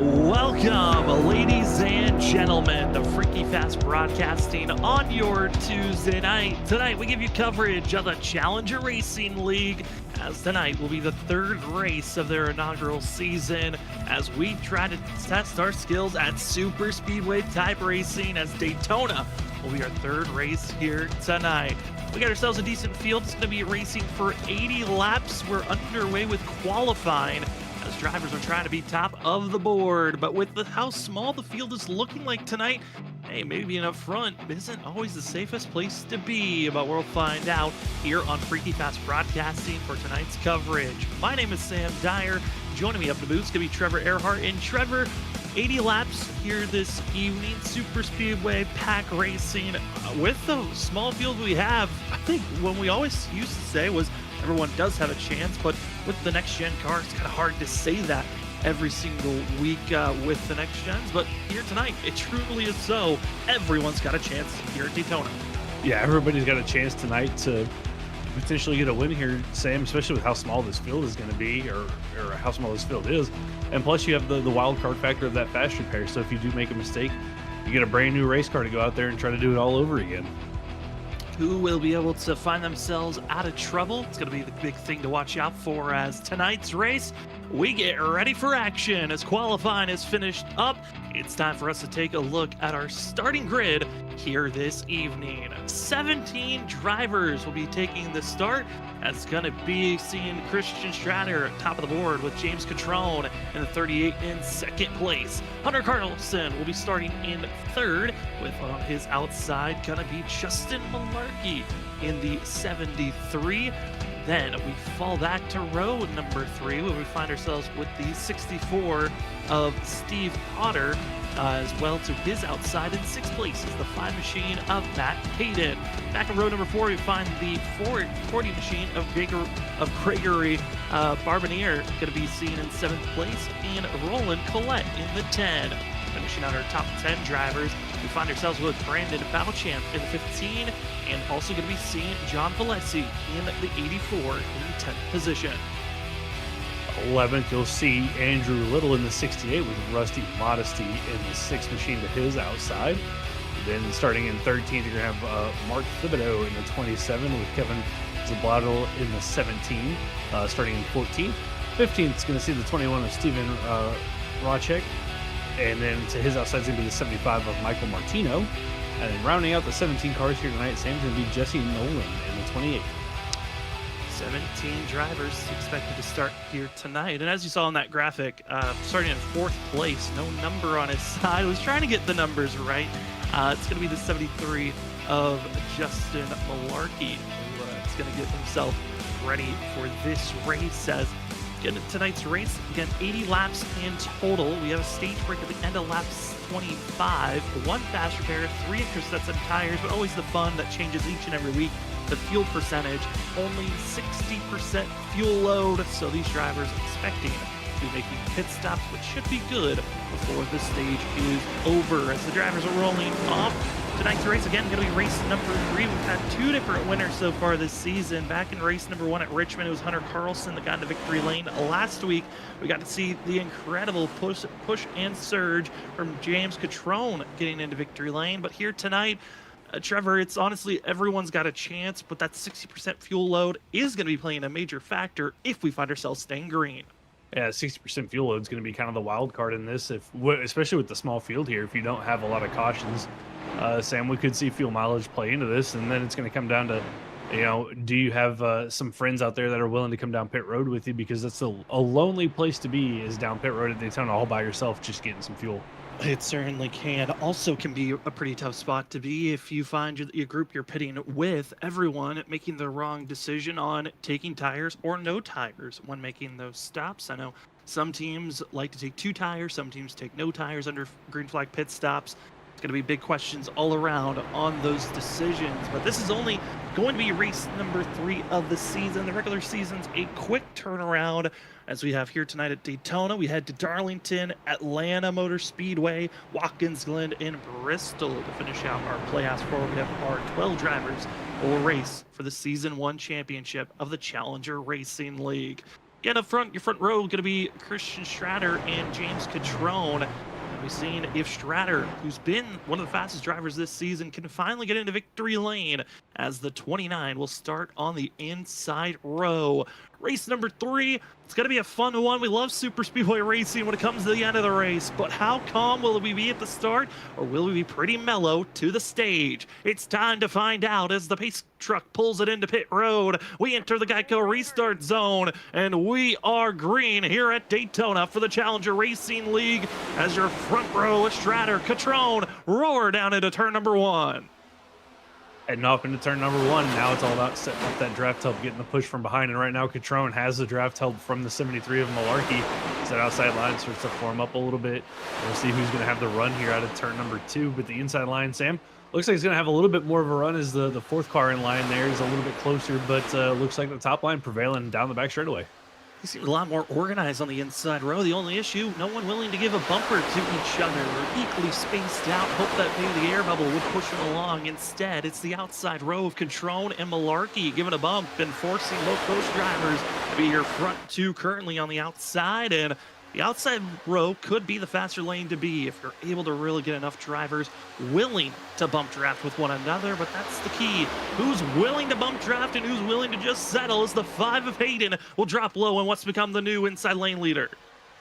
Welcome, ladies and gentlemen, to Freaky Fast Broadcasting on your Tuesday night. Tonight, we give you coverage of the Challenger Racing League, as tonight will be the third race of their inaugural season, as we try to test our skills at super speedway type racing, as Daytona will be our third race here tonight. We got ourselves a decent field. It's going to be racing for 80 laps. We're underway with qualifying, as drivers are trying to be top of the board. But with how small the field is looking like tonight, hey, maybe being up front isn't always the safest place to be. But we'll find out here on Freaky Fast Broadcasting for tonight's coverage. My name is Sam Dyer. Joining me up in the booth is going to be Trevor Earhart. And Trevor, 80 laps here this evening, super speedway pack racing. With the small field we have, I think what we always used to say was everyone does have a chance, but with the next gen car, it's kind of hard to say that every single week with the next gens. But here tonight, it truly is so. Everyone's got a chance here at Daytona. Yeah, everybody's got a chance tonight to potentially get a win here, Sam, especially with how small this field is going to be, or how small this field is. And plus, you have the wild card factor of that fast repair. So if you do make a mistake, you get a brand new race car to go out there and try to do it all over again. Who will be able to find themselves out of trouble? It's going to be the big thing to watch out for, as tonight's race, we get ready for action. As qualifying is finished up, it's time for us to take a look at our starting grid here this evening. 17 drivers will be taking the start. That's going to be seeing Christian Stratter at top of the board with James Catrone in the 38 in second place. Hunter Carlson will be starting in third, with on his outside going to be Justin Malarkey in the 73. Then we fall back to row number 3, where we find ourselves with the 64 of Steve Potter, as well to his outside. In sixth place is the 5 machine of Matt Hayden. Back in row number 4, we find the 40 machine of Gregory Barbier, going to be seen in 7th place, and Roland Collette in the 10. Finishing out our top 10 drivers, we find ourselves with Brandon Bouchamp in the 15, and also going to be seeing John Valesi in the 84 in 10th position. 11th, you'll see Andrew Little in the 68 with Rusty Modesty in the 6 machine to his outside. Then starting in 13th, you're going to have Mark Thibodeau in the 27 with Kevin Zablato in the 17, starting in 14th. 15th is going to see the 21 of Steven Rochek. And then to his outside is going to be the 75 of Michael Martino. And then rounding out the 17 cars here tonight, Sam's going to be Jesse Nolan in the 28. 17 drivers expected to start here tonight. And as you saw in that graphic, starting in 4th place, no number on his side. I was trying to get the numbers right. It's going to be the 73 of Justin Malarkey, who is going to get himself ready for this race. As again, tonight's race, again, 80 laps in total. We have a stage break at the end of lap 25, 1 fast repair, 3 extra sets of tires, but always the fun that changes each and every week. The fuel percentage, only 60% fuel load, so these drivers expecting to be making pit stops, which should be good before the stage is over. As the drivers are rolling off, tonight's race, again, going to be race number 3. We've had 2 different winners so far this season. Back in race number 1 at Richmond, it was Hunter Carlson that got into victory lane. Last week, we got to see the incredible push and surge from James Catrone getting into victory lane. But here tonight, Trevor, it's honestly everyone's got a chance, but that 60% fuel load is going to be playing a major factor if we find ourselves staying green. Yeah, 60% fuel load is going to be kind of the wild card in this, especially with the small field here. If you don't have a lot of cautions, Sam, we could see fuel mileage play into this, and then it's going to come down to, do you have some friends out there that are willing to come down pit road with you? Because that's a lonely place to be, is down pit road at Daytona all by yourself, just getting some fuel. It certainly can. Also can be a pretty tough spot to be if you find your group you're pitting with, everyone making the wrong decision on taking tires or no tires when making those stops. I know some teams like to take 2 tires, some teams take no tires under green flag pit stops. It's going to be big questions all around on those decisions. But this is only going to be race number 3 of the season. The regular season's a quick turnaround. As we have here tonight at Daytona, we head to Darlington, Atlanta Motor Speedway, Watkins Glen, and Bristol to finish out our playoffs for. We have our 12 drivers will race for the Season 1 championship of the Challenger Racing League. Yeah, up front, your front row going to be Christian Stratter and James Catrone. We've seen if Stratter, who's been one of the fastest drivers this season, can finally get into victory lane as the 29 will start on the inside row. Race number 3, it's going to be a fun one. We love super speedway racing when it comes to the end of the race, but how calm will we be at the start, or will we be pretty mellow to the stage? It's time to find out as the pace truck pulls it into pit road. We enter the Geico restart zone, and we are green here at Daytona for the Challenger Racing League as your front row Stratter, Catrone roar down into turn number 1. Heading off into turn number 1. Now it's all about setting up that draft help, getting the push from behind. And right now, Catrone has the draft help from the 73 of Malarkey. So that outside line starts to form up a little bit. We'll see who's going to have the run here out of turn number 2. But the inside line, Sam, looks like he's going to have a little bit more of a run as the fourth car in line there is a little bit closer. But looks like the top line prevailing down the back straightaway. He seemed a lot more organized on the inside row. The only issue, no one willing to give a bumper to each other. We're equally spaced out. Hope that maybe the air bubble would push them along. Instead, it's the outside row of Catrone and Malarkey giving a bump and forcing low coast drivers to be your front 2 currently on the outside. And the outside row could be the faster lane to be if you're able to really get enough drivers willing to bump draft with one another, but that's the key. Who's willing to bump draft and who's willing to just settle as the 5 of Hayden will drop low in what's become the new inside lane leader.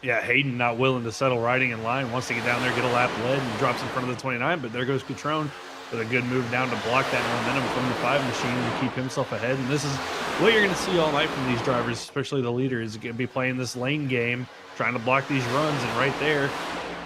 Yeah, Hayden not willing to settle riding in line, wants to get down there, get a lap led, and drops in front of the 29, but there goes Catrone with a good move down to block that momentum from the 5 machine and keep himself ahead. And this is what you're going to see all night from these drivers, especially the leader, is going to be playing this lane game, trying to block these runs. And right there,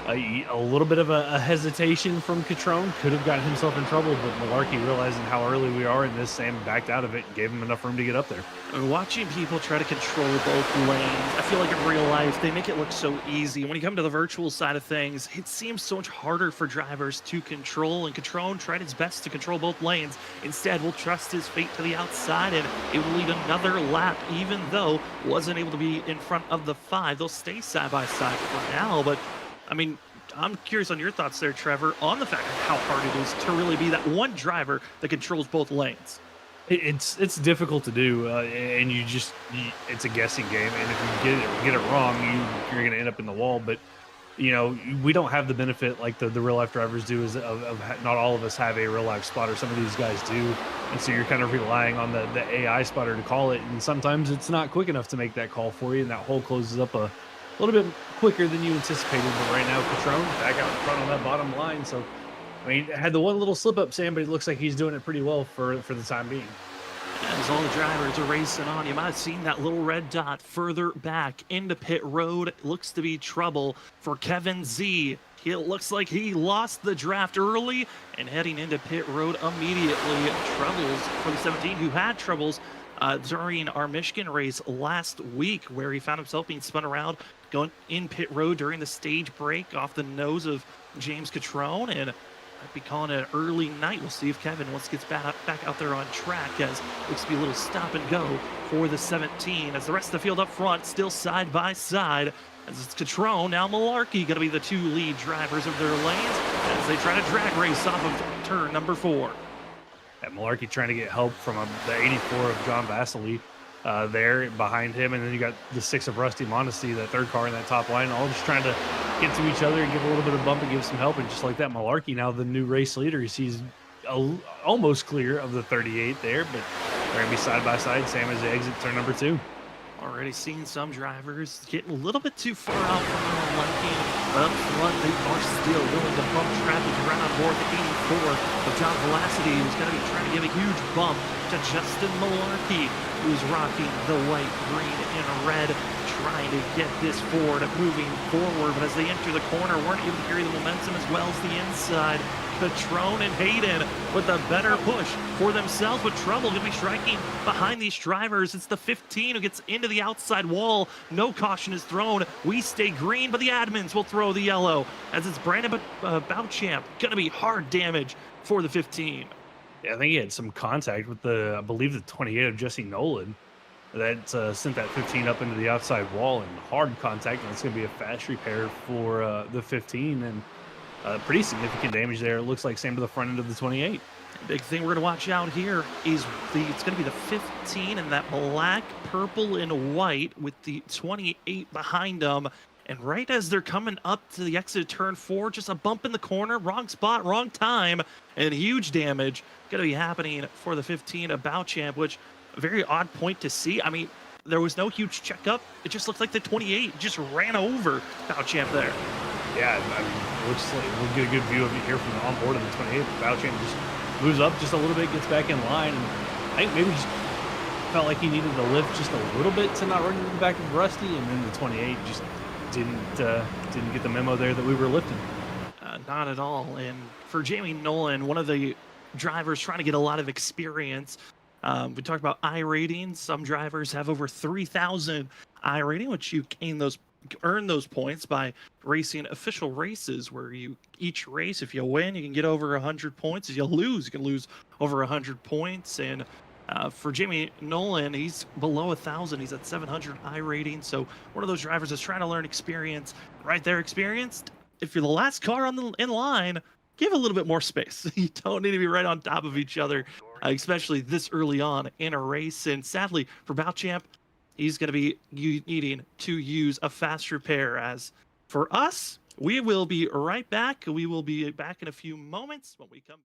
a little bit of a hesitation from Catrone could have gotten himself in trouble, but Malarkey, realizing how early we are in this, Sam backed out of it and gave him enough room to get up there. Watching people try to control both lanes, I feel like in real life, they make it look so easy. When you come to the virtual side of things, it seems so much harder for drivers to control, and Catrone tried his best to control both lanes. Instead, will trust his fate to the outside, and it will lead another lap, even though wasn't able to be in front of the 5. They'll stay side by side for now, but I mean, I'm curious on your thoughts there, Trevor, on the fact of how hard it is to really be that one driver that controls both lanes. It's difficult to do, and it's a guessing game. And if you get it wrong, you're going to end up in the wall. But you know, we don't have the benefit like the real life drivers do. Not all of us have a real life spotter. Some of these guys do, and so you're kind of relying on the AI spotter to call it. And sometimes it's not quick enough to make that call for you, and that hole closes up a little bit quicker than you anticipated. But right now, Catrone back out in front on that bottom line. So, I mean, had the one little slip up, Sam, but it looks like he's doing it pretty well for the time being. As all the drivers are racing on, you might have seen that little red dot further back into pit road. It looks to be trouble for Kevin Z. It looks like he lost the draft early and heading into pit road immediately. Troubles for the 17, who had troubles during our Michigan race last week, where he found himself being spun around going in pit road during the stage break off the nose of James Catrone, and might be calling it an early night. We'll see if Kevin once gets back out there on track, as it looks to be a little stop and go for the 17, as the rest of the field up front still side by side, as it's Catrone, now Malarkey going to be the 2 lead drivers of their lanes as they try to drag race off of turn number 4. Malarkey trying to get help from the 84 of John Vasily there behind him, and then you got the 6 of Rusty Modesty, that third car in that top line, all just trying to get to each other and give a little bit of bump and give some help. And just like that, Malarkey, now the new race leader, he sees almost clear of the 38 there, but they're going to be side by side, Sam, as they exit turn number 2. Already seen some drivers getting a little bit too far out from their liking, but up front they are still willing to bump traffic around on board the 84 of John Velocity, who's going to be trying to give a huge bump to Justin Malarkey, who's rocking the white, green, and red, trying to get this Ford moving forward. But as they enter the corner, weren't able to carry the momentum as well as the inside. Catrone and Hayden with a better push for themselves, but trouble going to be striking behind these drivers. It's the 15 who gets into the outside wall. No caution is thrown. We stay green, but the admins will throw the yellow, as it's Brandon Bouchamp. Going to be hard damage for the 15. Yeah, I think he had some contact with I believe the 28 of Jesse Nolan that sent that 15 up into the outside wall, and hard contact, and it's going to be a fast repair for the 15, and pretty significant damage there. It looks like same to the front end of the 28. Big thing we're going to watch out here is it's going to be the 15 and that black, purple, and white with the 28 behind them. And right as they're coming up to the exit of turn 4, just a bump in the corner, wrong spot, wrong time, and huge damage going to be happening for the 15 of Bowchamp, which a very odd point to see. I mean, there was no huge checkup. It just looked like the 28 just ran over Bowchamp there. Yeah, I mean, it looks like we'll get a good view of it here from the onboard of the 28. Bowchamp just moves up just a little bit, gets back in line, and I think maybe just felt like he needed to lift just a little bit to not run into the back of Rusty, and then the 28 just didn't get the memo there that we were lifting. Not at all. And for Jamie Nolan, one of the drivers trying to get a lot of experience. We talked about iRating. Some drivers have over 3,000 iRating, which you earn those points by racing official races, where each race, if you win, you can get over 100 points. If you lose, you can lose over 100 points. And for Jamie Nolan, he's below 1,000. He's at 700 iRating. So one of those drivers is trying to learn experience. Right there, experienced. If you're the last car in line, give a little bit more space. You don't need to be right on top of each other, especially this early on in a race. And sadly for Bowchamp, he's going to be needing to use a fast repair. As for us, we will be right back. We will be back in a few moments when we come.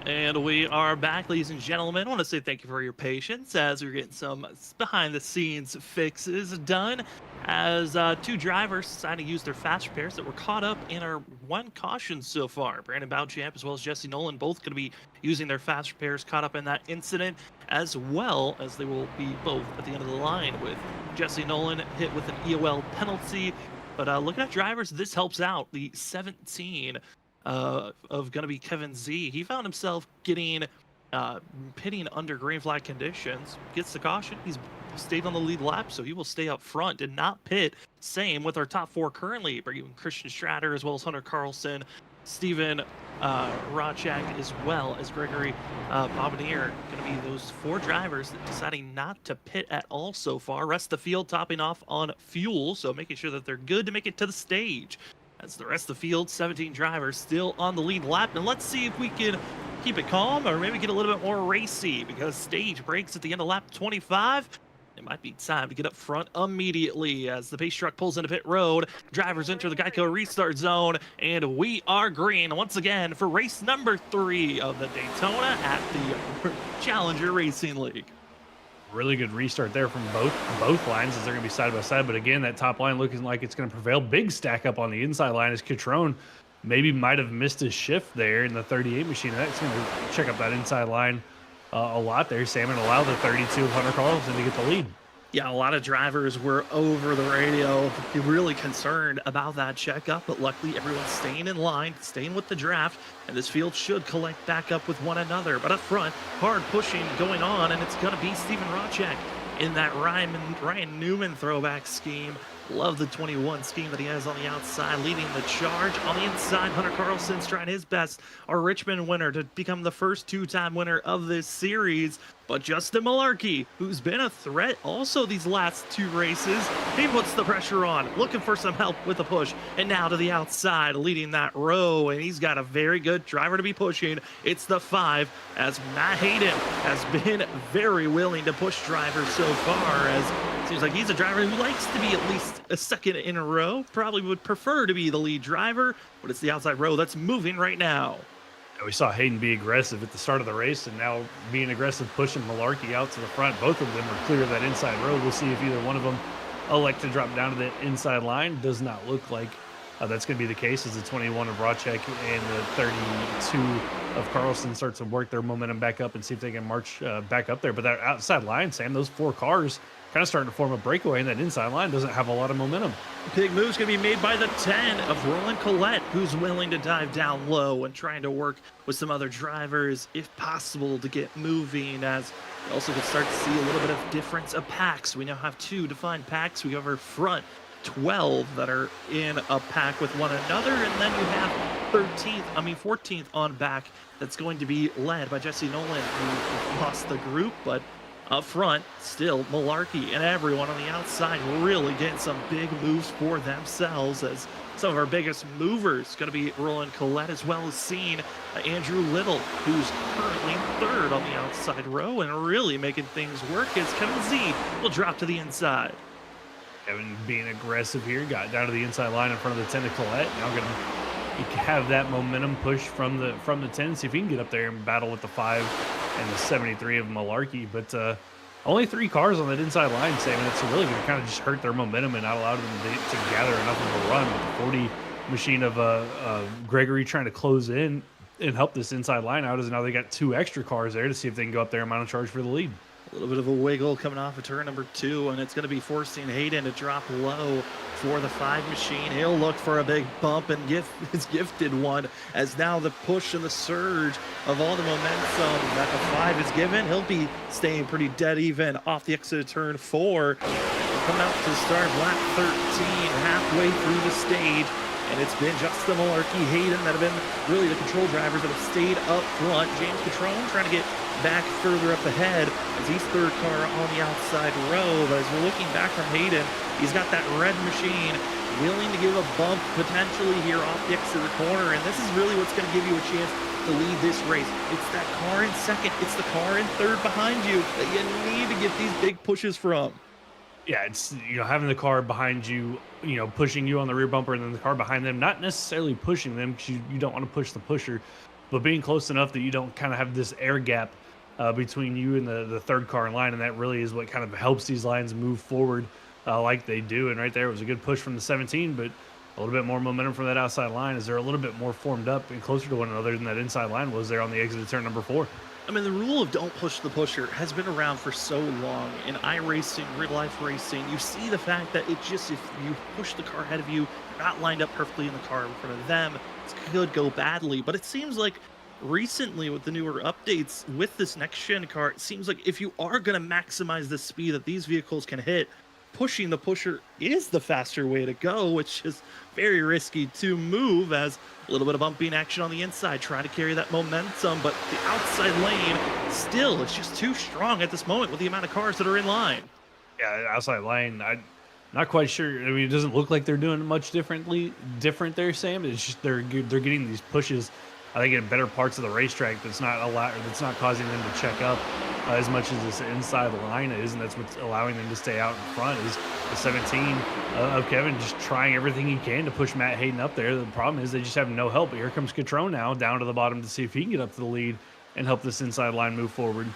And we are back, ladies and gentlemen. I want to say thank you for your patience as we're getting some behind-the-scenes fixes done, as two drivers decided to use their fast repairs that were caught up in our one caution so far. Brandon Bowchamp as well as Jesse Nolan both going to be using their fast repairs caught up in that incident, as well as they will be both at the end of the line, with Jesse Nolan hit with an EOL penalty. But looking at drivers, this helps out. The 17 of going to be Kevin Z. He found himself getting pitting under green flag conditions, gets the caution. He's stayed on the lead lap, so he will stay up front, did not pit Same with our top 4 currently, bringing Christian Stratter as well as Hunter Carlson, Steven Rocek, as well as Gregory Bobanier. Going to be those 4 drivers deciding not to pit at all so far. Rest of the field topping off on fuel, so making sure that they're good to make it to the stage. As the rest of the field, 17 drivers still on the lead lap. And let's see if we can keep it calm or maybe get a little bit more racy, because stage breaks at the end of lap 25. It might be time to get up front immediately as the pace truck pulls into pit road. Drivers enter the Geico restart zone, and we are green once again for race number 3 of the Daytona at the Challenger Racing League. Really good restart there from both lines, as they're going to be side by side. But again, that top line looking like it's going to prevail. Big stack up on the inside line as Catrone maybe might have missed his shift there in the 38 machine. That's going to check up that inside line a lot there, Sam, and allow the 32 of Hunter Carlson to get the lead. Yeah, a lot of drivers were over the radio, really concerned about that checkup, but luckily everyone's staying in line, staying with the draft, and this field should collect back up with one another. But up front, hard pushing going on, and it's going to be Steven Rocek in that Ryan Newman throwback scheme. Love the 21 scheme that he has on the outside, leading the charge. On the inside, Hunter Carlson's trying his best, our Richmond winner, to become the first 2-time winner of this series. But Justin Malarkey, who's been a threat also these last 2 races, he puts the pressure on, looking for some help with the push. And now to the outside, leading that row, and he's got a very good driver to be pushing. It's the 5, as Matt Hayden has been very willing to push drivers so far, as it seems like he's a driver who likes to be at least a second in a row. Probably would prefer to be the lead driver, but it's the outside row that's moving right now. We saw Hayden be aggressive at the start of the race, and now being aggressive, pushing Malarkey out to the front. Both of them are clear of that inside row. We'll see if either one of them elect to drop down to the inside line. Does not look like that's going to be the case, as the 21 of Rocek and the 32 of Carlson start to work their momentum back up and see if they can march back up there. But that outside line, Sam, those 4 cars kind of starting to form a breakaway, and that inside line doesn't have a lot of momentum. Big move's going to be made by the 10 of Roland Collette, who's willing to dive down low and trying to work with some other drivers, if possible, to get moving, as we also could start to see a little bit of difference of packs. We now have 2 defined packs. We have our front 12 that are in a pack with one another, and then you have 14th on back that's going to be led by Jesse Nolan, who lost the group, but up front, still Malarkey and everyone on the outside really getting some big moves for themselves, as some of our biggest movers going to be Roland Collette, as well as seeing Andrew Little, who's currently 3rd on the outside row and really making things work, as Kevin Z will drop to the inside. Kevin being aggressive here, got down to the inside line in front of the 10 of Collette. Now going to have that momentum push from the 10, see if he can get up there and battle with the 5 and the 73 of Malarkey. But only 3 cars on that inside line, Sam, and it's really going to kind of just hurt their momentum and not allow them to gather enough of a run. With the 40 machine of Gregory trying to close in and help this inside line out, as now they got 2 extra cars there to see if they can go up there and mount a charge for the lead. A little bit of a wiggle coming off of turn number 2, and it's going to be forcing Hayden to drop low for the 5 machine. He'll look for a big bump and his gifted one, as now the push and the surge of all the momentum that the 5 is given. He'll be staying pretty dead even off the exit of turn 4. Coming out to start lap 13, halfway through the stage. And it's been Justin Malarkey, Hayden that have been really the control drivers that have stayed up front. James Catrone trying to get back further up ahead as he's 3rd car on the outside row. But as we're looking back from Hayden, he's got that red machine willing to give a bump potentially here off the exit of the corner. And this is really what's going to give you a chance to lead this race. It's that car in 2nd. It's the car in 3rd behind you that you need to get these big pushes from. Yeah, it's, having the car behind you, pushing you on the rear bumper, and then the car behind them, not necessarily pushing them, because you don't want to push the pusher, but being close enough that you don't kind of have this air gap between you and the 3rd car in line, and that really is what kind of helps these lines move forward like they do. And right there, it was a good push from the 17, but a little bit more momentum from that outside line, as they're a little bit more formed up and closer to one another than that inside line was there on the exit of turn number 4. I mean, the rule of don't push the pusher has been around for so long. In iRacing, real life racing, you see the fact that it just, if you push the car ahead of you, you're not lined up perfectly in the car in front of them, it could go badly. But it seems like recently with the newer updates with this next gen car, it seems like if you are going to maximize the speed that these vehicles can hit, pushing the pusher is the faster way to go, which is very risky to move as a little bit of bumping action on the inside, trying to carry that momentum, but the outside lane still is just too strong at this moment with the amount of cars that are in line. Yeah, outside lane. I'm not quite sure. I mean, it doesn't look like they're doing much different there, Sam. It's just they're getting these pushes. I think in better parts of the racetrack that's not causing them to check up as much as this inside line is, and that's what's allowing them to stay out in front. Is the 17 of Kevin just trying everything he can to push Matt Hayden up there. The problem is they just have no help. But here comes Catrone now down to the bottom to see if he can get up to the lead and help this inside line move forward.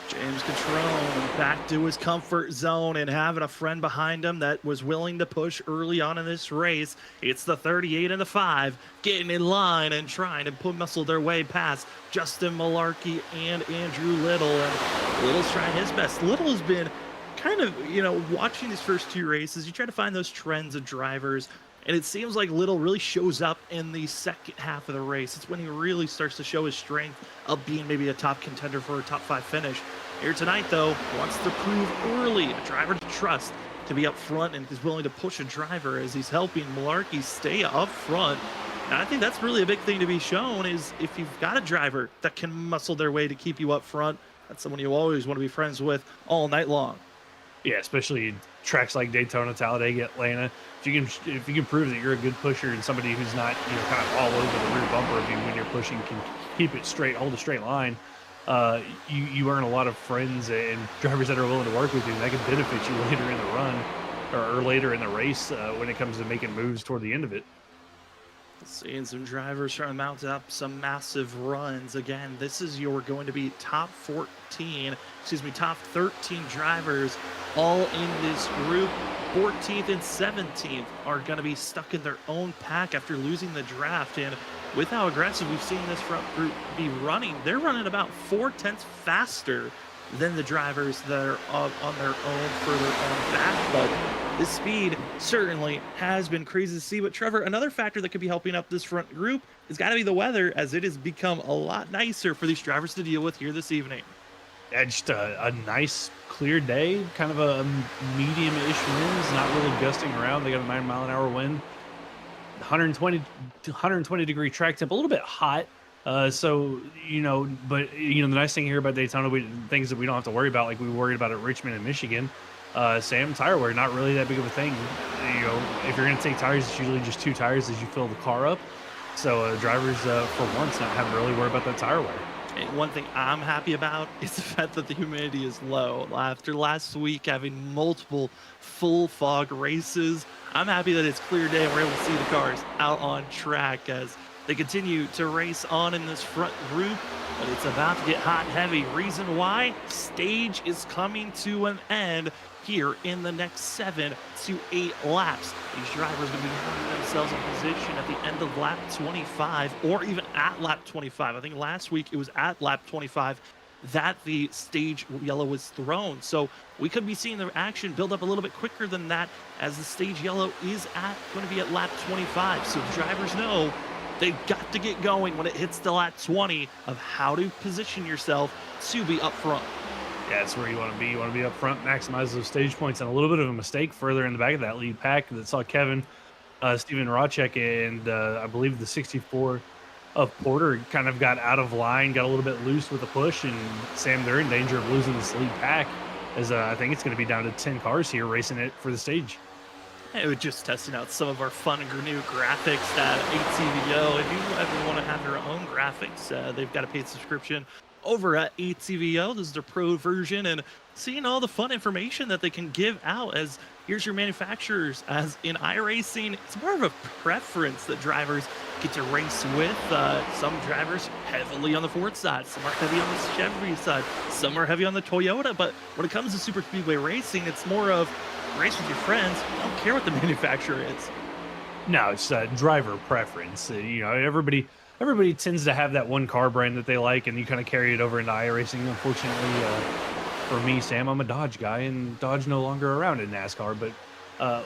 James Catrone back to his comfort zone and having a friend behind him that was willing to push early on in this race. It's the 38 and the 5 getting in line and trying to muscle their way past Justin Malarkey and Andrew Little. And Little's trying his best. Little has been kind of, watching these first two races, you try to find those trends of drivers. And it seems like Little really shows up in the second half of the race. It's when he really starts to show his strength of being maybe a top contender for a top 5 finish. Here tonight, though, wants to prove early a driver to trust to be up front and is willing to push a driver as he's helping Malarkey stay up front. And I think that's really a big thing to be shown is if you've got a driver that can muscle their way to keep you up front, that's someone you always want to be friends with all night long. Yeah, especially tracks like Daytona, Talladega, Atlanta. If you can prove that you're a good pusher and somebody who's not kind of all over the rear bumper of you when you're pushing, can keep it straight, hold a straight line, you earn a lot of friends and drivers that are willing to work with you. And that can benefit you later in the run or later in the race when it comes to making moves toward the end of it. Seeing some drivers trying to mount up some massive runs. Again, this is going to be top 13 drivers all in this group. 14th and 17th are going to be stuck in their own pack after losing the draft. And with how aggressive we've seen this front group be running, they're running about 4/10 faster than the drivers that are on their own further on back. But this speed certainly has been crazy to see. But Trevor, another factor that could be helping up this front group has got to be the weather, as it has become a lot nicer for these drivers to deal with here this evening. Yeah, just a nice clear day, kind of a medium-ish winds, not really gusting around. They got a 9-mile-an-hour wind, 120 degree track temp, a little bit hot. But the nice thing here about Daytona, things that we don't have to worry about, like we worried about at Richmond and Michigan. Sam, tire wear, not really that big of a thing. If you're going to take tires, it's usually just 2 tires as you fill the car up. So drivers, for once, not having to really worry about that tire wear. And one thing I'm happy about is the fact that the humidity is low. After last week having multiple full fog races, I'm happy that it's clear day and we're able to see the cars out on track as they continue to race on in this front group. But it's about to get hot and heavy. Reason why? Stage is coming to an end here in the next 7 to 8 laps. These drivers are going to be finding themselves in position at the end of lap 25 or even at lap 25. I think last week it was at lap 25 that the stage yellow was thrown. So we could be seeing the action build up a little bit quicker than that, as the stage yellow is going to be at lap 25. So the drivers know they've got to get going when it hits the lap 20 of how to position yourself to be up front. Yeah, that's where you want to be. You want to be up front, maximize those stage points, and a little bit of a mistake further in the back of that lead pack that saw Kevin, Steven Rocek, and I believe the 64 of Porter kind of got out of line, got a little bit loose with the push, and Sam, they're in danger of losing this lead pack, as I think it's going to be down to 10 cars here racing it for the stage. It was just testing out some of our fun and new graphics at ATVO. If you ever want to have your own graphics, they've got a paid subscription over at ATVO. This is their pro version, and seeing all the fun information that they can give out, as here's your manufacturers. As in iRacing, it's more of a preference that drivers get to race with. Some drivers heavily on the Ford side, some are heavy on the Chevy side, some are heavy on the Toyota. But when it comes to super speedway racing, it's more of race with your friends. I don't care what the manufacturer is. No, it's driver preference. Everybody tends to have that one car brand that they like, and you kind of carry it over into iRacing. Unfortunately, for me, Sam, I'm a Dodge guy, and Dodge no longer around in NASCAR. But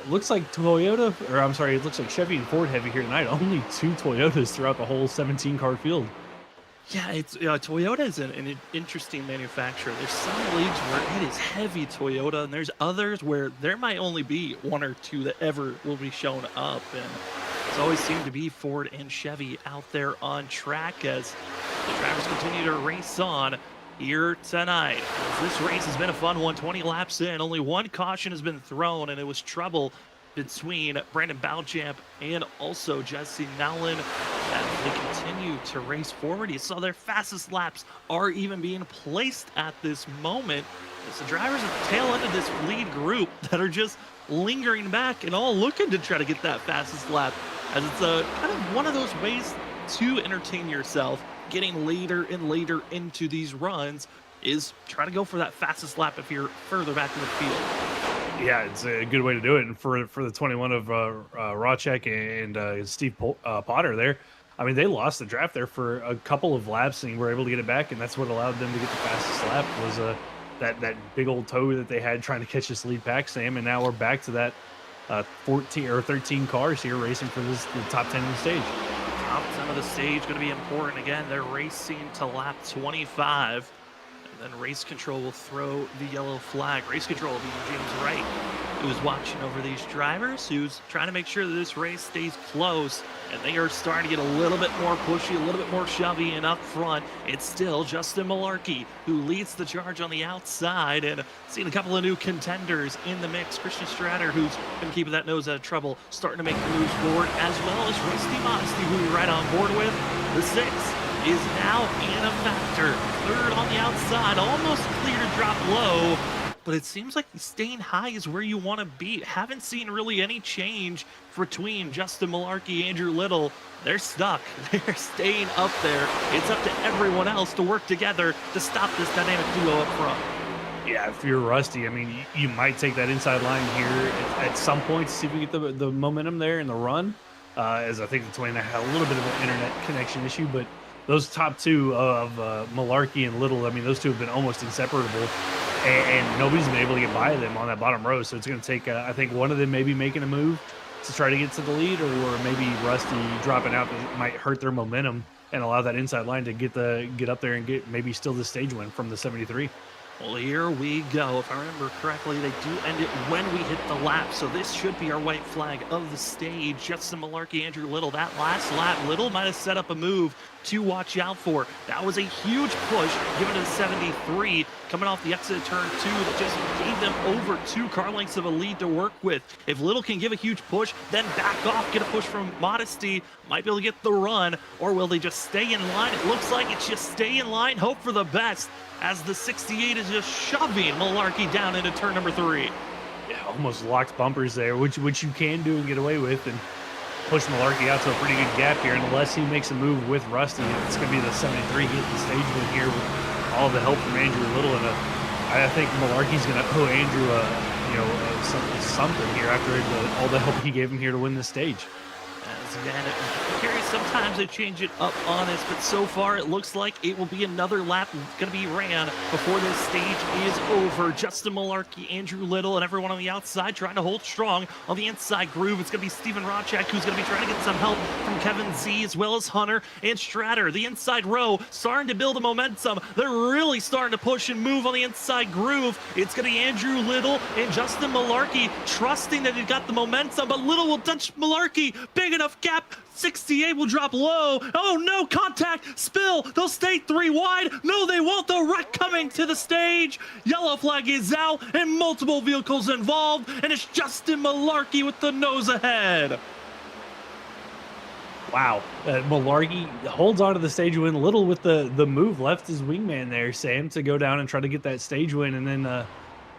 looks like it looks like Chevy and Ford heavy here tonight. Only 2 Toyotas throughout the whole 17-car field. Yeah, it's Toyota is an interesting manufacturer. There's some leagues where it is heavy Toyota, and there's others where there might only be one or two that ever will be shown up. And it's always seemed to be Ford and Chevy out there on track as the drivers continue to race on here tonight. This race has been a fun one. 20 laps in, only one caution has been thrown, and it was trouble between Brandon Bowchamp and also Jesse Nowlin as they continue to race forward. You saw their fastest laps are even being placed at this moment. It's the drivers at the tail end of this lead group that are just lingering back and all looking to try to get that fastest lap, as it's a kind of one of those ways to entertain yourself getting later and later into these runs is try to go for that fastest lap if you're further back in the field. Yeah, it's a good way to do it. And for the 21 of Rawchek and Steve Potter there, I mean, they lost the draft there for a couple of laps and were able to get it back, and that's what allowed them to get the fastest lap was that big old toe that they had trying to catch this lead pack, Sam. And now we're back to that 14 or 13 cars here racing for the top 10 of the stage. Top 10 of the stage going to be important. Again, they're racing to lap 25. And then race control will throw the yellow flag. Race control will be James Wright, who's watching over these drivers, who's trying to make sure that this race stays close. And they are starting to get a little bit more pushy, a little bit more shovey, and up front, it's still Justin Malarkey who leads the charge on the outside. And seeing a couple of new contenders in the mix. Christian Stratter, who's been keeping that nose out of trouble, starting to make the moves forward, as well as Rusty Modesty, who we're right on board with. The 6 is now in a factor. Third on the outside, almost clear to drop low, but it seems like staying high is where you want to be. Haven't seen really any change between Justin Malarkey, Andrew Little. They're stuck. They're staying up there. It's up to everyone else to work together to stop this dynamic duo up front. Yeah, if you're Rusty, I mean, you might take that inside line here at some point to see if we get the momentum there in the run, as I think the 29 had a little bit of an internet connection issue, but those top two of Malarkey and Little, I mean, those two have been almost inseparable, and nobody's been able to get by them on that bottom row. So it's going to take, I think, one of them maybe making a move to try to get to the lead, or maybe Rusty dropping out that might hurt their momentum and allow that inside line to get up there and get maybe still the stage win from the 73. Well, here we go. If I remember correctly, they do end it when we hit the lap. So this should be our white flag of the stage. Justin Malarkey, Andrew Little. That last lap, Little might have set up a move to watch out for. That was a huge push given to the 73 coming off the exit of turn 2 that just gave them over 2 car lengths of a lead to work with. If Little can give a huge push, then back off, get a push from Modesty, might be able to get the run, or will they just stay in line? It looks like it's just stay in line, hope for the best, as the 68 is just shoving Malarkey down into turn number 3. Yeah, almost locked bumpers there, which you can do and get away with, and push Malarkey out to a pretty good gap here. And unless he makes a move with Rusty, it's going to be the 73 getting the stage win here with all the help from Andrew Little. And I think Malarkey's going to owe Andrew something here after all the help he gave him here to win this stage. Again, I'm curious, sometimes they change it up on us, but so far it looks like it will be another lap going to be ran before this stage is over. Justin Malarkey, Andrew Little, and everyone on the outside trying to hold strong on the inside groove. It's going to be Steven Rawchek who's going to be trying to get some help from Kevin Z, as well as Hunter and Stratter. The inside row starting to build a momentum. They're really starting to push and move on the inside groove. It's going to be Andrew Little and Justin Malarkey trusting that he got the momentum, but Little will touch Malarkey. Big enough gap. 68 will drop low. Oh no, contact, spill. They'll stay 3 wide. No, they won't. The wreck coming to the stage. Yellow flag is out and multiple vehicles involved, and it's Justin Malarkey with the nose ahead. Wow, Malarkey holds on to the stage win. Little with the move left his wingman there, Sam, to go down and try to get that stage win, and then a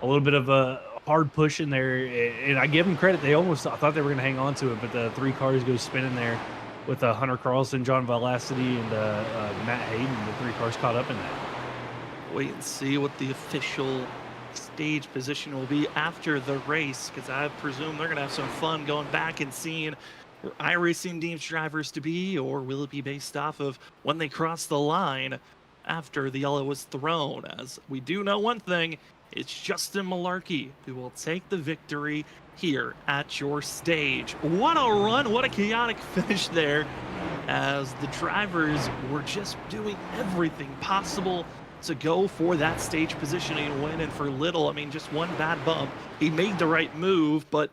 little bit of a hard push in there, and I give them credit. They almost thought they were going to hang on to it, but the 3 cars go spinning there with Hunter Carlson, John Velocity, and Matt Hayden. The 3 cars caught up in that. Wait and see what the official stage position will be after the race, because I presume they're going to have some fun going back and seeing where iRacing deems drivers to be, or will it be based off of when they cross the line after the yellow was thrown? As we do know one thing, it's Justin Malarkey who will take the victory here at your stage. What a run, what a chaotic finish there. as the drivers were just doing everything possible to go for that stage positioning win. And for Little, I mean, just one bad bump. He made the right move, but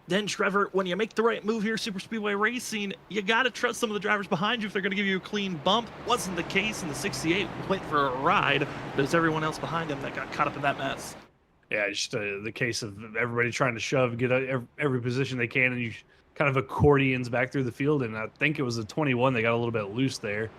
then Trevor, when you make the right move here, Super Speedway Racing, you got to trust some of the drivers behind you if they're going to give you a clean bump. Wasn't the case, and the 68 went for a ride, but it's everyone else behind him that got caught up in that mess. Yeah, just the case of everybody trying to shove, get every position they can, and you kind of accordions back through the field. And I think it was the 21 they got a little bit loose there,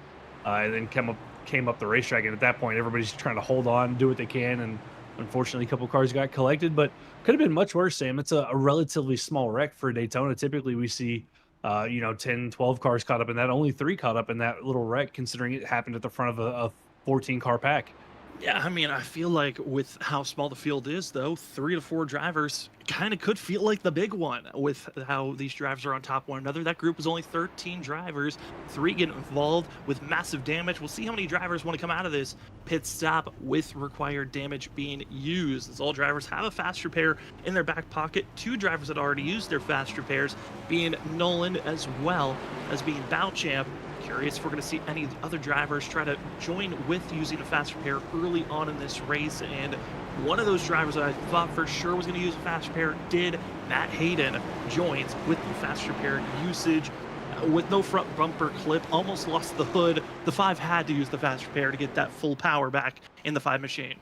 and then came up the racetrack. And at that point, everybody's trying to hold on, do what they can, and unfortunately, a couple cars got collected, but could have been much worse. Sam, it's a relatively small wreck for Daytona. Typically, we see 10, 12 cars caught up in that. Only 3 caught up in that little wreck, considering it happened at the front of a 14 car pack. Yeah, I mean, I feel like with how small the field is, though, 3 to 4 drivers kind of could feel like the big one with how these drivers are on top of one another. That group was only 13 drivers, 3 getting involved with massive damage. We'll see how many drivers want to come out of this pit stop with required damage being used, as all drivers have a fast repair in their back pocket. 2 drivers that already used their fast repairs, being Nolan as well as being Bowchamp. Curious if we're going to see any other drivers try to join with using a fast repair early on in this race. And one of those drivers that I thought for sure was going to use a fast repair did. Matt Hayden joins with the fast repair usage with no front bumper clip, almost lost the hood. The 5 had to use the fast repair to get that full power back in the 5 machine.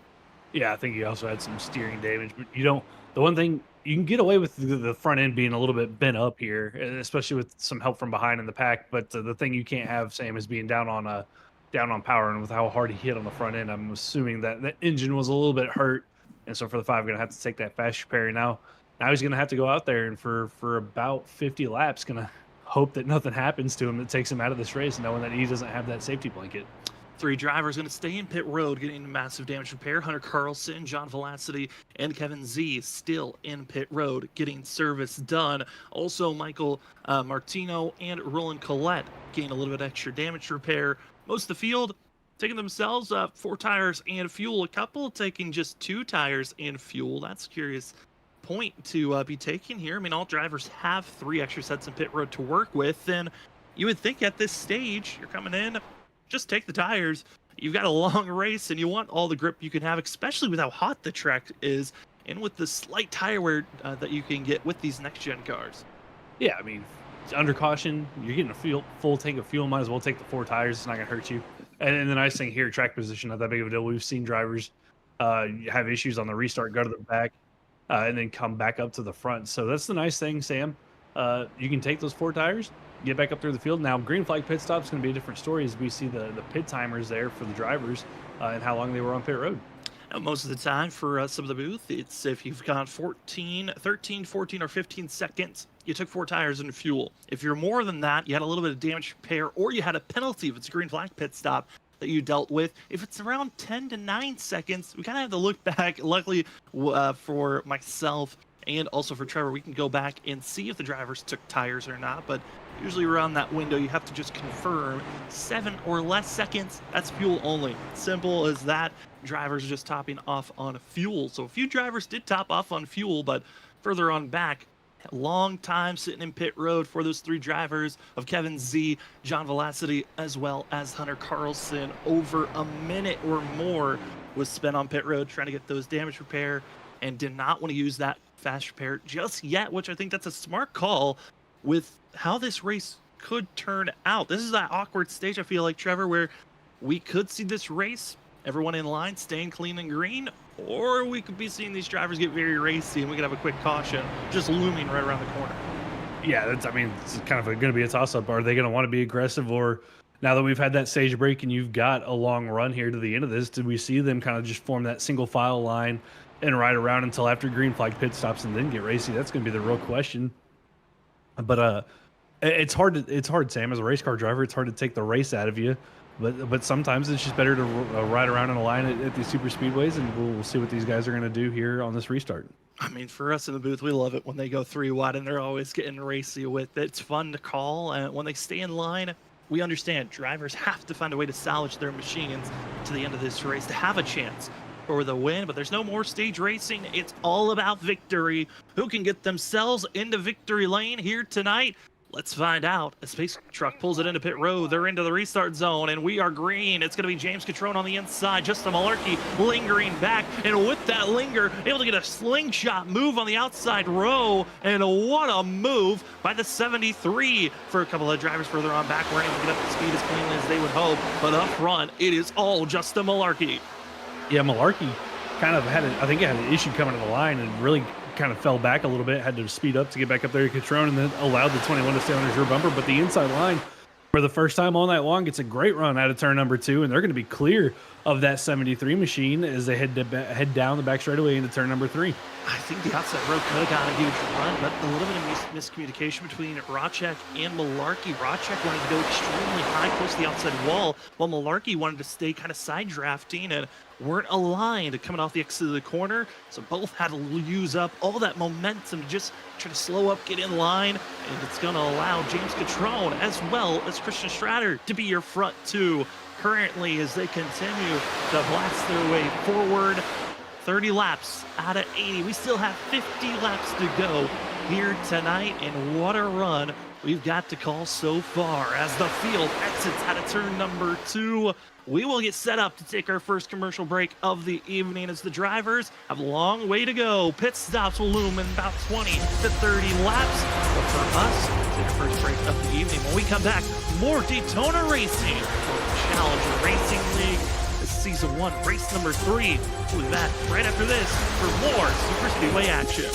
Yeah, I think he also had some steering damage, but the one thing you can get away with the front end being a little bit bent up here, and especially with some help from behind in the pack. But the thing you can't have, Sam, is being down on power, and with how hard he hit on the front end, I'm assuming that the engine was a little bit hurt, and so for the 5, going to have to take that fast repair. Now he's going to have to go out there and for about 50 laps, going to hope that nothing happens to him that takes him out of this race, knowing that he doesn't have that safety blanket. 3 drivers going to stay in pit road getting massive damage repair. Hunter Carlson, John Velocity, and Kevin Z still in pit road getting service done. Also, Michael Martino and Roland Collette getting a little bit extra damage repair. Most of the field taking themselves 4 tires and fuel. A couple taking just 2 tires and fuel. That's a curious point to be taken here. I mean, all drivers have 3 extra sets in pit road to work with, and you would think at this stage, you're coming in, just take the tires. You've got a long race, and you want all the grip you can have, especially with how hot the track is, and with the slight tire wear that you can get with these next-gen cars. Yeah, I mean, under caution, you're getting a full tank of fuel. Might as well take the 4 tires. It's not going to hurt you. And the nice thing here, track position, not that big of a deal. We've seen drivers have issues on the restart, go to the back, and then come back up to the front. So that's the nice thing, Sam. You can take those 4 tires, get back up through the field. Now, green flag pit stop is going to be a different story as we see the pit timers there for the drivers and how long they were on pit road. Now, most of the time for some of the booth, it's if you've got 13, 14, or 15 seconds, you took 4 tires and fuel. If you're more than that, you had a little bit of damage repair, or you had a penalty if it's a green flag pit stop that you dealt with. If it's around 10 to 9 seconds, we kind of have to look back. Luckily for myself and also for Trevor, we can go back and see if the drivers took tires or not. But usually around that window, you have to just confirm 7 or less seconds. That's fuel only. Simple as that. Drivers are just topping off on fuel. So a few drivers did top off on fuel, but further on back, long time sitting in pit road for those 3 drivers of Kevin Z, John Velocity, as well as Hunter Carlson. Over a minute or more was spent on pit road trying to get those damage repair, and did not want to use that fast repair just yet, which I think that's a smart call with how this race could turn out. This is that awkward stage, I feel like, Trevor, where we could see this race, everyone in line staying clean and green, or we could be seeing these drivers get very racy and we could have a quick caution just looming right around the corner. Yeah, it's kind of going to be a toss-up. Are they going to want to be aggressive, or now that we've had that stage break and you've got a long run here to the end of this, did we see them kind of just form that single file line and ride around until after green flag pit stops and then get racy? That's going to be the real question. But it's hard, Sam, as a race car driver. It's hard to take the race out of you. But sometimes it's just better to ride around in a line at these super speedways, and we'll see what these guys are going to do here on this restart. I mean, for us in the booth, we love it when they go 3 wide and they're always getting racy with it. It's fun to call, and when they stay in line, we understand drivers have to find a way to salvage their machines to the end of this race to have a chance for the win. But there's no more stage racing. It's all about victory. Who can get themselves into victory lane here tonight? Let's find out. A space truck pulls it into pit road. They're into the restart zone, and we are green. It's going to be James Catrone on the inside. Just a Malarkey lingering back, and with that linger, able to get a slingshot move on the outside row. And what a move by the 73. For a couple of drivers further on back, weren't able to get up to speed as cleanly as they would hope. But up front, it is all just a Malarkey. Yeah, Malarkey kind of I think it had an issue coming to the line and really kind of fell back a little bit, had to speed up to get back up there to Catrone, and then allowed the 21 to stay on his rear bumper. But the inside line, for the first time all night long, gets a great run out of turn number 2, and they're going to be clear of that 73 machine as they head down the back straightaway into turn number 3. I think the outside row could have got a huge run, but a little bit of miscommunication between Racek and Malarkey. Racek wanted to go extremely high, close to the outside wall, while Malarkey wanted to stay kind of side drafting and weren't aligned coming off the exit of the corner. So both had to use up all that momentum to just try to slow up, get in line, and it's going to allow James Catrone as well as Christian Stratter to be your front 2 currently as they continue to blast their way forward. 30 laps out of 80. We still have 50 laps to go here tonight, and what a run we've got to call so far as the field exits out of turn number 2. We will get set up to take our first commercial break of the evening as the drivers have a long way to go. Pit stops will loom in about 20 to 30 laps. But for us, we'll take our first break of the evening. When we come back, more Daytona Racing for the Challenger Racing League. This is Season 1, race number 3. We'll be back right after this for more Super Speedway action.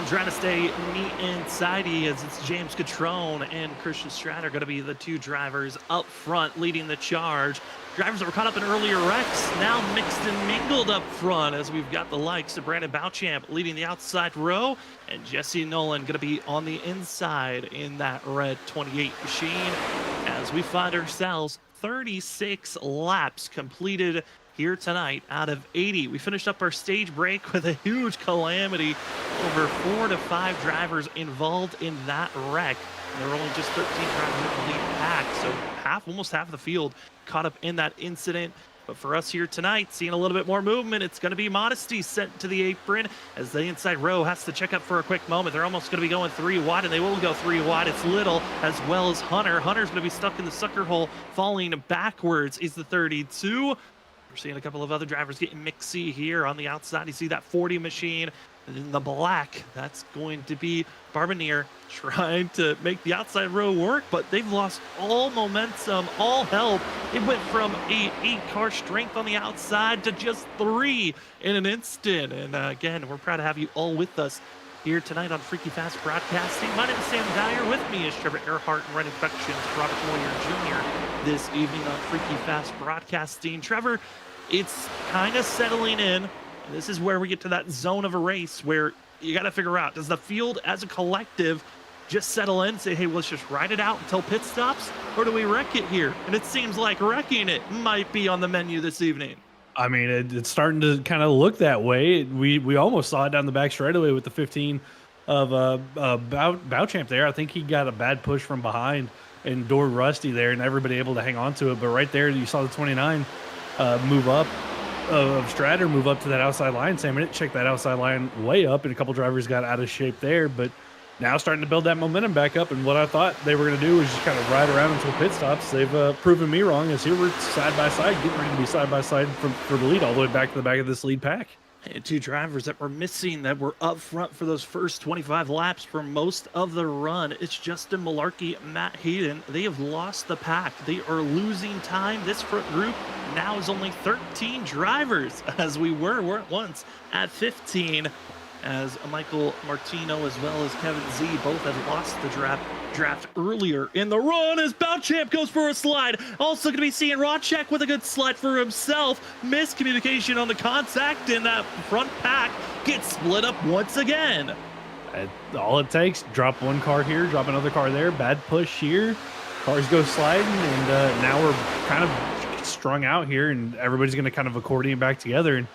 trying to stay neat and tidy as it's James Catrone and Christian Stratter going to be the two drivers up front leading the charge. Drivers that were caught up in earlier wrecks now mixed and mingled up front as we've got the likes of Brandon Bouchamp leading the outside row and Jesse Nolan going to be on the inside in that red 28 machine as we find ourselves 36 laps completed here tonight out of 80. We finished up our stage break with a huge calamity. Over 4 to 5 drivers involved in that wreck. And there were only just 13 drivers in the lead pack, so almost half the field caught up in that incident. But for us here tonight, seeing a little bit more movement, it's going to be Modesty sent to the apron as the inside row has to check up for a quick moment. They're almost going to be going 3 wide, and they will go 3 wide. It's Little as well as Hunter. Hunter's going to be stuck in the sucker hole, falling backwards is the 32. We're seeing a couple of other drivers getting mixy here on the outside. You see that 40 machine in the black. That's going to be Barbanir trying to make the outside row work, but they've lost all momentum, all help. It went from a 8-car strength on the outside to just 3 in an instant. And again, we're proud to have you all with us here tonight on Freaky Fast Broadcasting. My name is Sam Dyer. With me is Trevor Earhart and Ren Infections, Robert Moyer Jr. this evening on Freaky Fast Broadcasting. Trevor, it's kind of settling in. This is where we get to that zone of a race where you got to figure out, does the field as a collective just settle in, say, hey, let's just ride it out until pit stops, or do we wreck it here? And it seems like wrecking it might be on the menu this evening. I mean, it's starting to kind of look that way. We almost saw it down the back straightaway with the 15 of Bouchamp there. I think he got a bad push from behind and Door Rusty there, and everybody able to hang on to it. But right there, you saw the 29 move up. Of Stratter move up to that outside line. Sam, it checked that outside line way up, and a couple drivers got out of shape there, but now starting to build that momentum back up. And what I thought they were going to do was just kind of ride around until pit stops. They've proven me wrong, as here we're side by side, getting ready to be side by side for the lead all the way back to the back of this lead pack. And 2 drivers that were missing that were up front for those first 25 laps for most of the run. It's Justin Malarkey, Matt Hayden. They have lost the pack. They are losing time. This front group now is only 13 drivers, as we were at once at 15, as Michael Martino as well as Kevin Z both have lost the draft earlier in the run as Bouchamp goes for a slide. Also going to be seeing Rodcheck with a good slide for himself. Miscommunication on the contact, and that front pack gets split up once again. All it takes, drop one car here, drop another car there, bad push here, cars go sliding, and now we're kind of strung out here, and everybody's going to kind of accordion back together. And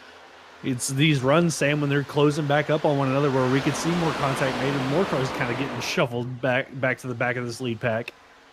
it's these runs, Sam, when they're closing back up on one another, where we could see more contact made and more cars kind of getting shuffled back to the back of this lead pack.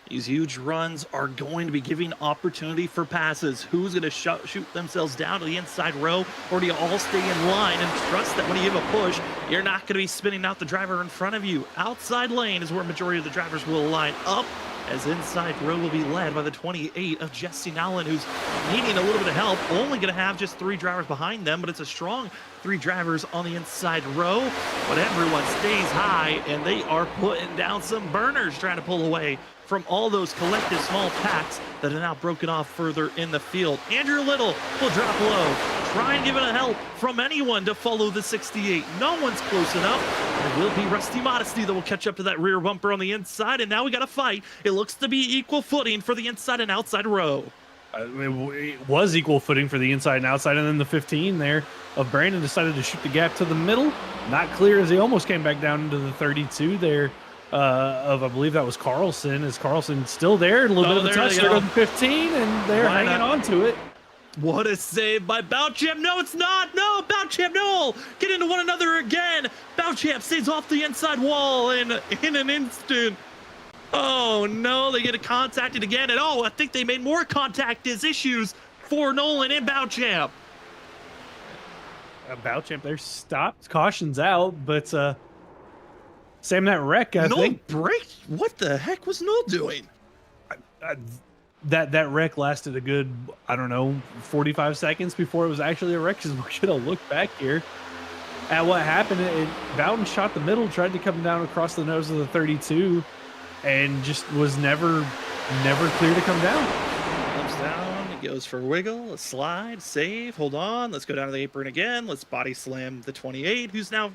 These huge runs are going to be giving opportunity for passes. Who's going to shoot themselves down to the inside row, or do you all stay in line and trust that when you give a push, you're not going to be spinning out the driver in front of you? Outside lane is where majority of the drivers will line up, as inside row will be led by the 28 of Jesse Nolan, who's needing a little bit of help. Only going to have just 3 drivers behind them, but it's a strong 3 drivers on the inside row. But everyone stays high, and they are putting down some burners trying to pull away from all those collective small packs that are now broken off further in the field. Andrew Little will drop low, try and give it a help from anyone to follow the 68. No one's close enough. It will be Rusty Modesty that will catch up to that rear bumper on the inside, and now we got a fight. It looks to be equal footing for the inside and outside row. It was equal footing for the inside and outside, and then the 15 there of Brandon decided to shoot the gap to the middle. Not clear, as he almost came back down into the 32 there. Of I believe that was Carlson. Is Carlson still there? A little bit of a touch there on 15, and they're hanging on to it. What a save by Bouchamp. No, it's not. No, Bouchamp, no. Get into one another again. Bouchamp stays off the inside wall in an instant. Oh, no, they get contacted again. And, I think they made more contact as issues for Nolan and Bouchamp. Bouchamp there stopped. Caution's out, but Sam, that wreck, I think. Break? What the heck was Noel doing? That wreck lasted a good, 45 seconds before it was actually a wreck, because we should have looked back here at what happened. Bowden shot the middle, tried to come down across the nose of the 32, and just was never clear to come down. Comes down, he goes for a wiggle, a slide, save, hold on, let's go down to the apron again, let's body slam the 28, who's now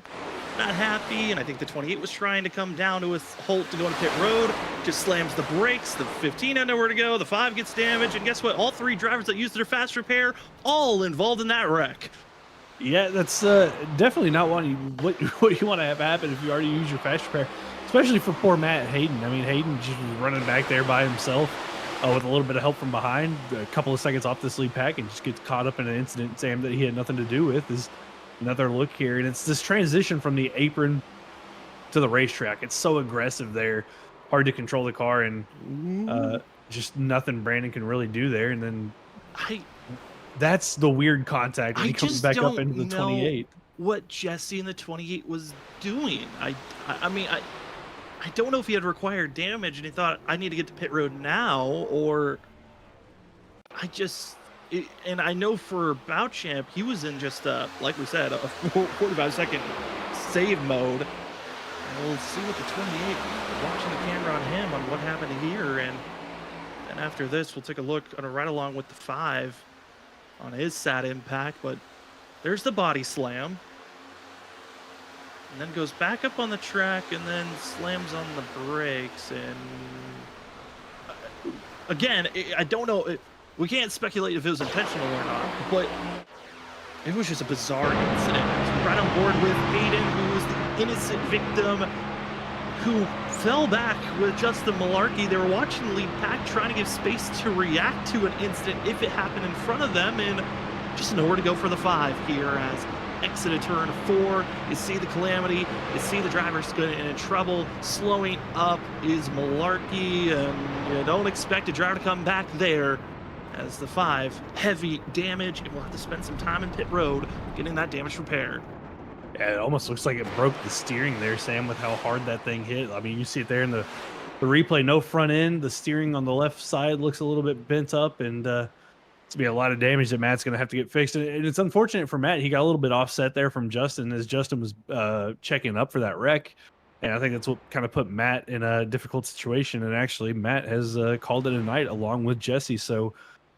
not happy, and I think the 28 was trying to come down to a halt to go into pit road. Just slams the brakes. The 15 had nowhere to go. The 5 gets damaged, and guess what? All 3 drivers that used their fast repair, all involved in that wreck. Yeah, that's definitely not what you want to have happen if you already use your fast repair, especially for poor Matt Hayden. I mean, Hayden just was running back there by himself with a little bit of help from behind, a couple of seconds off this lead pack, and just gets caught up in an incident, Sam, that he had nothing to do with. Is another look here, and it's this transition from the apron to the racetrack. It's so aggressive there, hard to control the car, and just nothing Brandon can really do there. And then that's the weird contact when he comes back up into the 28. What Jesse in the 28 was doing. I mean, I don't know if he had required damage and he thought, I need to get to pit road now, or and I know for Bouchamp, he was in just like we said, a 45-second save mode. And we'll see what the 28, watching the camera on him on what happened here, and after this, we'll take a look on a ride along with the 5 on his sad impact. But there's the body slam, and then goes back up on the track, and then slams on the brakes. And again, I don't know. We can't speculate if it was intentional or not, but it was just a bizarre incident. Right on board with Hayden, who was the innocent victim, who fell back with just the malarkey. They were watching the lead pack, trying to give space to react to an incident if it happened in front of them, and just nowhere to go for the 5 here as exited turn 4. You see the calamity, you see the driver's getting in trouble. Slowing up is malarkey, and you don't expect a driver to come back there, as the 5 heavy damage, and we'll have to spend some time in pit road getting that damage repaired. Yeah, it almost looks like it broke the steering there, Sam, with how hard that thing hit. I mean, you see it there in the replay, no front end. The steering on the left side looks a little bit bent up, and it's be a lot of damage that Matt's going to have to get fixed. And it's unfortunate for Matt. He got a little bit offset there from Justin as Justin was checking up for that wreck. And I think that's what kind of put Matt in a difficult situation. And actually, Matt has called it a night along with Jesse. So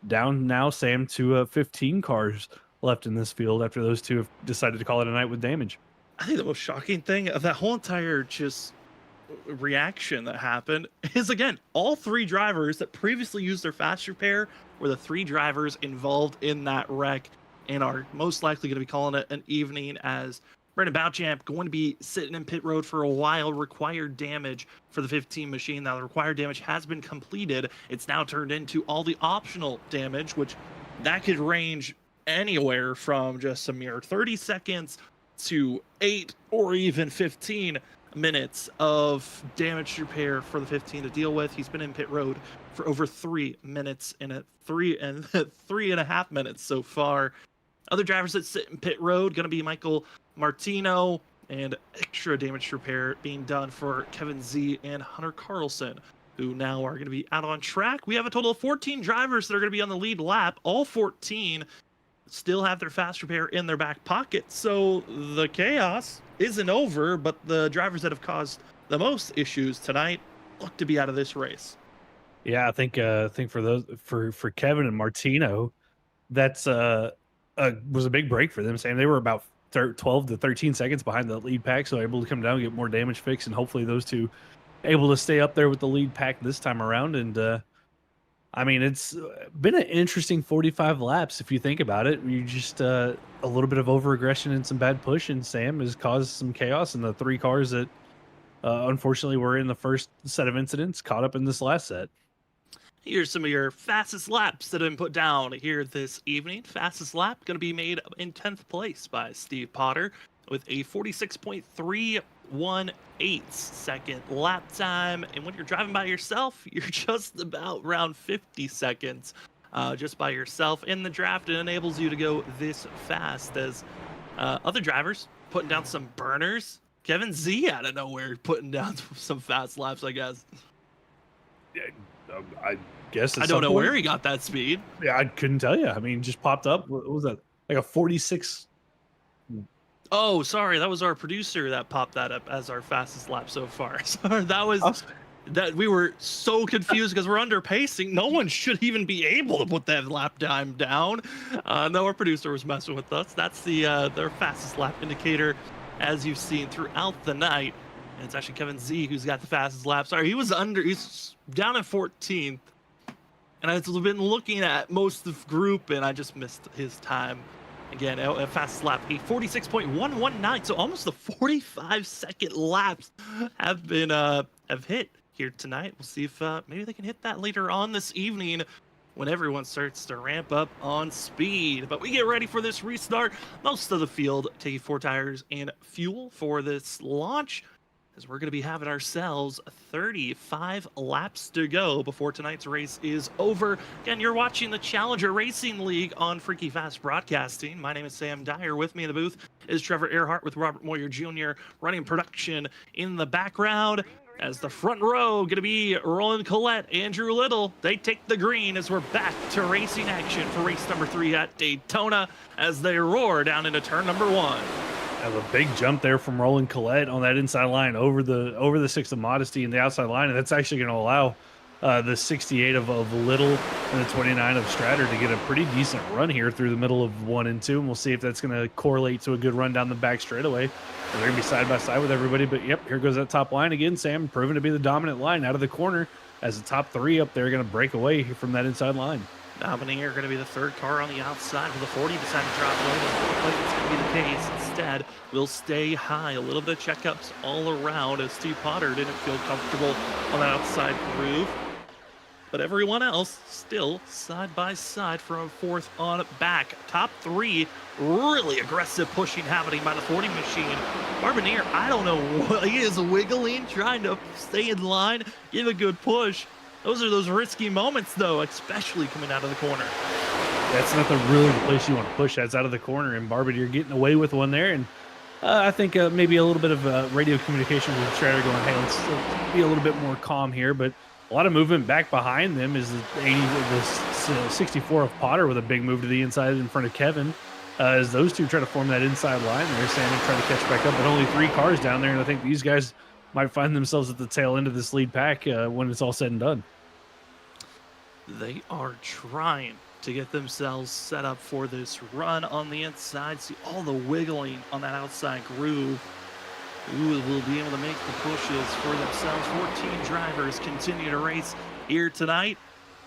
down now, Sam, to 15 cars left in this field after those 2 have decided to call it a night with damage. I think the most shocking thing of that whole entire just reaction that happened is, again, all 3 drivers that previously used their fast repair were the 3 drivers involved in that wreck, and are most likely going to be calling it an evening, as Brandon Bouchamp going to be sitting in pit road for a while. Required damage for the 15 machine. Now the required damage has been completed. It's now turned into all the optional damage, which that could range anywhere from just a mere 30 seconds to 8 or even 15 minutes of damage repair for the 15 to deal with. He's been in pit road for over 3 minutes and 3.5 minutes so far. Other drivers that sit in pit road going to be Michael Martino, and extra damage repair being done for Kevin Z and Hunter Carlson, who now are going to be out on track. We have a total of 14 drivers that are going to be on the lead lap. All 14 still have their fast repair in their back pocket. So the chaos isn't over, but the drivers that have caused the most issues tonight look to be out of this race. Yeah, I think for Kevin and Martino, that's was a big break for them. Sam, they were about 12 to 13 seconds behind the lead pack, so able to come down and get more damage fixed, and hopefully those 2 able to stay up there with the lead pack this time around. And I mean, it's been an interesting 45 laps if you think about it. You just a little bit of over-aggression and some bad push, and Sam has caused some chaos in the 3 cars that unfortunately were in the first set of incidents caught up in this last set. Here's some of your fastest laps that have been put down here this evening. Fastest lap going to be made in 10th place by Steve Potter with a 46.318 second lap time. And when you're driving by yourself, you're just about around 50 seconds just by yourself in the draft. It enables you to go this fast, as other drivers putting down some burners. Kevin Z out of nowhere putting down some fast laps, I guess. Yeah, I guess I don't know where he got that speed. Yeah, I couldn't tell you. I mean, just popped up. What was that? Like a 46. Oh, sorry. That was our producer that popped that up as our fastest lap so far. Sorry, that was that we were so confused because we're under pacing. No one should even be able to put that lap time down. No, our producer was messing with us. That's their fastest lap indicator as you've seen throughout the night. And it's actually Kevin Z who's got the fastest lap. Sorry, he's down at 14th. And I've been looking at most of the group, and I just missed his time. Again, a fast lap, a 46.119, so almost the 45-second laps have been have hit here tonight. We'll see if maybe they can hit that later on this evening when everyone starts to ramp up on speed. But we get ready for this restart. Most of the field taking 4 tires and fuel for this launch, as we're going to be having ourselves 35 laps to go before tonight's race is over. Again, you're watching the Challenger Racing League on Freaky Fast Broadcasting. My name is Sam Dyer. With me in the booth is Trevor Earhart with Robert Moyer Jr. running production in the background. As the front row going to be Roland Collette, Andrew Little. They take the green as we're back to racing action for race number 3 at Daytona as they roar down into turn number 1. Have a big jump there from Roland Collette on that inside line over the 6 of Modesty and the outside line, and that's actually going to allow the 68 of Little and the 29 of Stratter to get a pretty decent run here through the middle of 1 and 2, and we'll see if that's going to correlate to a good run down the back straightaway. They're going to be side by side with everybody, but yep, here goes that top line again. Sam proven to be the dominant line out of the corner as the top 3 up there going to break away from that inside line. Domineer going to be the 3rd car on the outside with a 40 decided to drop low. Doesn't look like it's going to be the case. Instead, we'll stay high. A little bit of checkups all around as Steve Potter didn't feel comfortable on that outside groove. But everyone else still side by side from 4th on back. Top 3, really aggressive pushing happening by the 40 machine. Barbineer, I don't know what he is wiggling, trying to stay in line, give a good push. Those are those risky moments, though, especially coming out of the corner. That's not really the place you want to push. That's out of the corner, and Barbier getting away with one there. And I think maybe a little bit of radio communication with Stratter going, hey, let's be a little bit more calm here. But a lot of movement back behind them is the 64 of Potter with a big move to the inside in front of Kevin. As those two try to form that inside line there, Sammy trying to catch back up, but only 3 cars down there. And I think these guys might find themselves at the tail end of this lead pack when it's all said and done. They are trying to get themselves set up for this run on the inside. See all the wiggling on that outside groove. Who will be able to make the pushes for themselves? 14 drivers continue to race here tonight.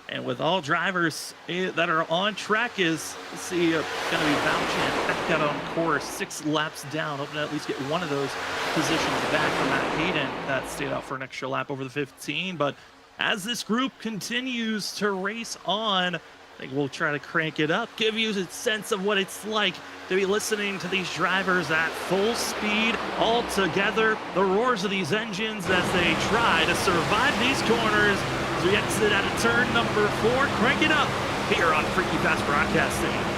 And with all drivers that are on track is, let's see, going to be Bouchan back out on course, 6 laps down, hoping to at least get one of those positions back from Matt Hayden that stayed out for an extra lap over the 15. But as this group continues to race on, I think we'll try to crank it up, give you a sense of what it's like to be listening to these drivers at full speed, all together, the roars of these engines as they try to survive these corners. As we exit out of turn number 4, crank it up here on Freaky Fast Broadcasting.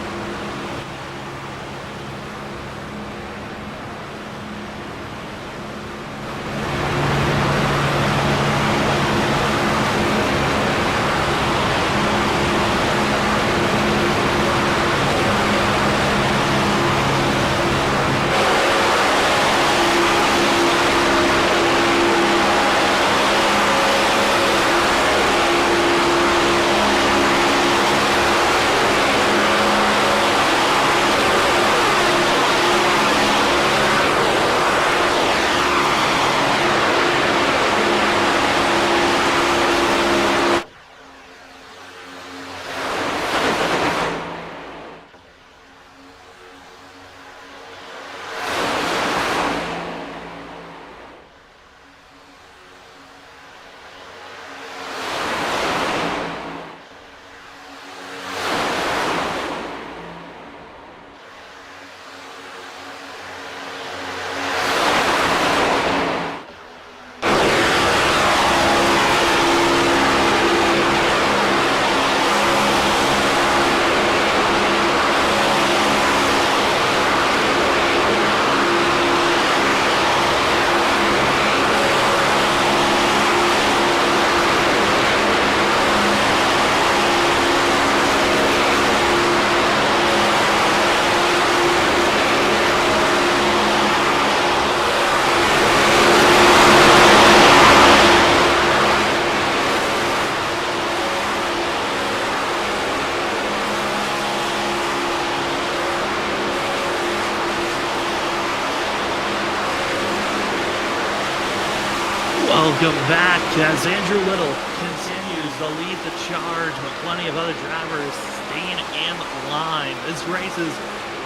Welcome back as Andrew Little continues to lead the charge with plenty of other drivers staying in line. This race has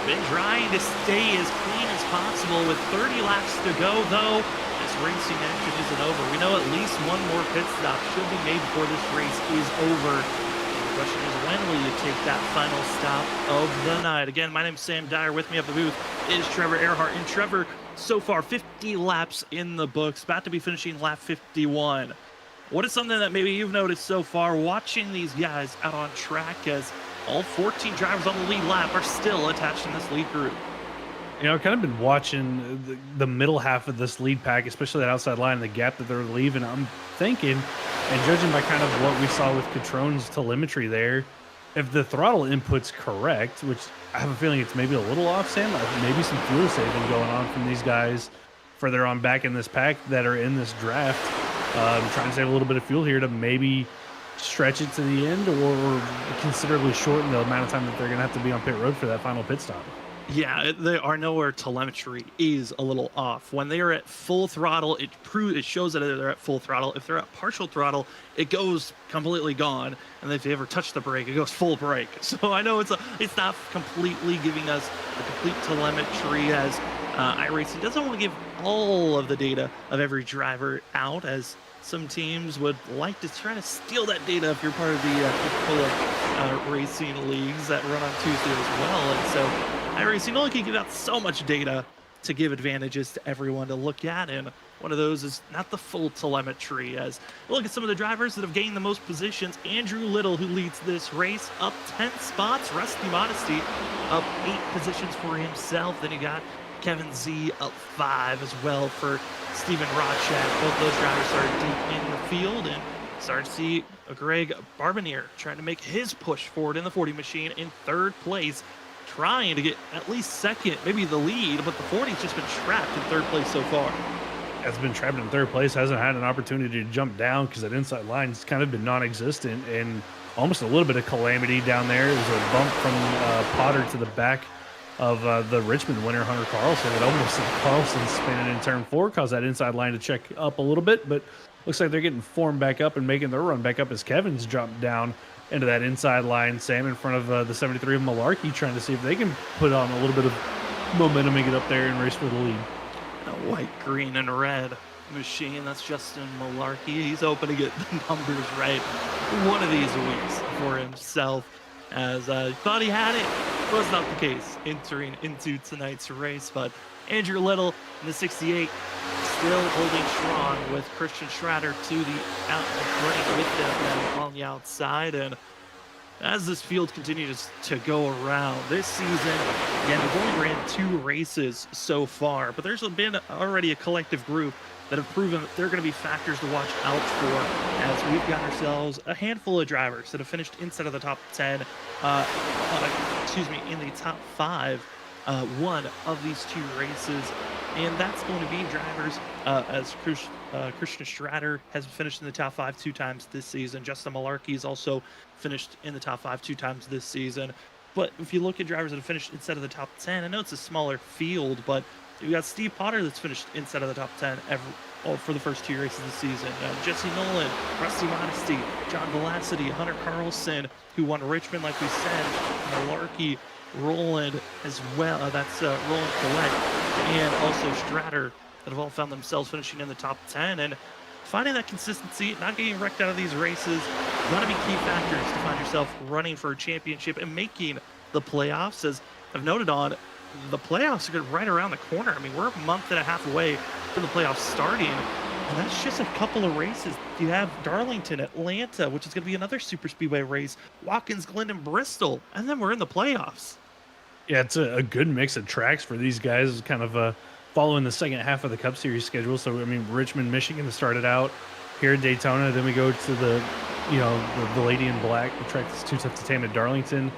been trying to stay as clean as possible with 30 laps to go, though this racing action isn't over. We know at least one more pit stop should be made before this race is over. The question is, when will you take that final stop of the night? Again, my name's Sam Dyer. With me at the booth is Trevor Earhart. And Trevor, so far 50 laps in the books, about to be finishing lap 51. What is something that maybe you've noticed so far watching these guys out on track, as all 14 drivers on the lead lap are still attached in this lead group? You know, I've kind of been watching the middle half of this lead pack, especially that outside line, the gap that they're leaving. I'm thinking, and judging by kind of what we saw with Catrone's telemetry there, if the throttle input's correct, which I have a feeling it's maybe a little off, Sam, maybe some fuel saving going on from these guys further on back in this pack that are in this draft. Trying to save a little bit of fuel here to maybe stretch it to the end or considerably shorten the amount of time that they're going to have to be on pit road for that final pit stop. Yeah, they are nowhere telemetry is a little off. When they are at full throttle, it shows that they're at full throttle. If they're at partial throttle, it goes completely gone. And if they ever touch the brake, it goes full brake. So I know it's not completely giving us the complete telemetry, as iRacing doesn't want to give all of the data of every driver out, as some teams would like to try to steal that data if you're part of the Coca-Cola racing leagues that run on Tuesday as well. And so iRacing only can give out so much data to give advantages to everyone to look at, and one of those is not the full telemetry. As we look at some of the drivers that have gained the most positions, Andrew Little, who leads this race, up 10 spots. Rusty Modesty up 8 positions for himself. Then you got Kevin Z up 5 as well for Steven Rochak. Both those drivers are deep in the field, and start to see Greg Barbineer trying to make his push forward in the 40 machine in 3rd place, trying to get at least 2nd, maybe the lead, but the 40's just been trapped in 3rd place so far. Has been trapped in 3rd place, hasn't had an opportunity to jump down because that inside line's kind of been non-existent, and almost a little bit of calamity down there. It was a bump from Potter to the back of the Richmond winner, Hunter Carlson. It almost sent Carlson spinning in turn 4, caused that inside line to check up a little bit, but looks like they're getting formed back up and making their run back up as Kevin's jumped down into that inside line, Sam, in front of the 73 of Malarkey, trying to see if they can put on a little bit of momentum and get up there and race for the lead. A white, green, and red machine. That's Justin Malarkey. He's hoping to get the numbers right one of these weeks for himself, as thought he had it. Was not the case entering into tonight's race, but Andrew Little in the 68 still holding strong with Christian Schrader to the running with them on the outside. And as this field continues to go around this season, again, we've only ran 2 races so far, but there's been already a collective group that have proven that they're going to be factors to watch out for, as we've got ourselves a handful of drivers that have finished inside of the top 10, in the top 5 one of these 2 races. And that's going to be drivers as Christian Schrader has finished in the top 5 2 times this season. Justin Malarkey has also finished in the top 5 2 times this season. But if you look at drivers that have finished inside of the top 10, I know it's a smaller field, but you got Steve Potter that's finished inside of the top 10 for the first 2 races of the season. Jesse Nolan, Rusty Modesty, John Velocity, Hunter Carlson, who won Richmond, like we said, Malarkey, Roland as well. That's Roland Collette, and also Stratter, that have all found themselves finishing in the top 10. And finding that consistency, not getting wrecked out of these races, going to be key factors to find yourself running for a championship and making the playoffs. As I've noted on, the playoffs are right around the corner. I mean, we're a month and a half away from the playoffs starting, and that's just a couple of races. You have Darlington, Atlanta, which is going to be another super speedway race, Watkins Glen, and Bristol, and then we're in the playoffs. Yeah, it's a good mix of tracks for these guys, kind of following the second half of the Cup Series schedule. So, I mean, Richmond, Michigan started out here at Daytona. Then we go to the Lady in Black, the track that's too tough to tame at Darlington.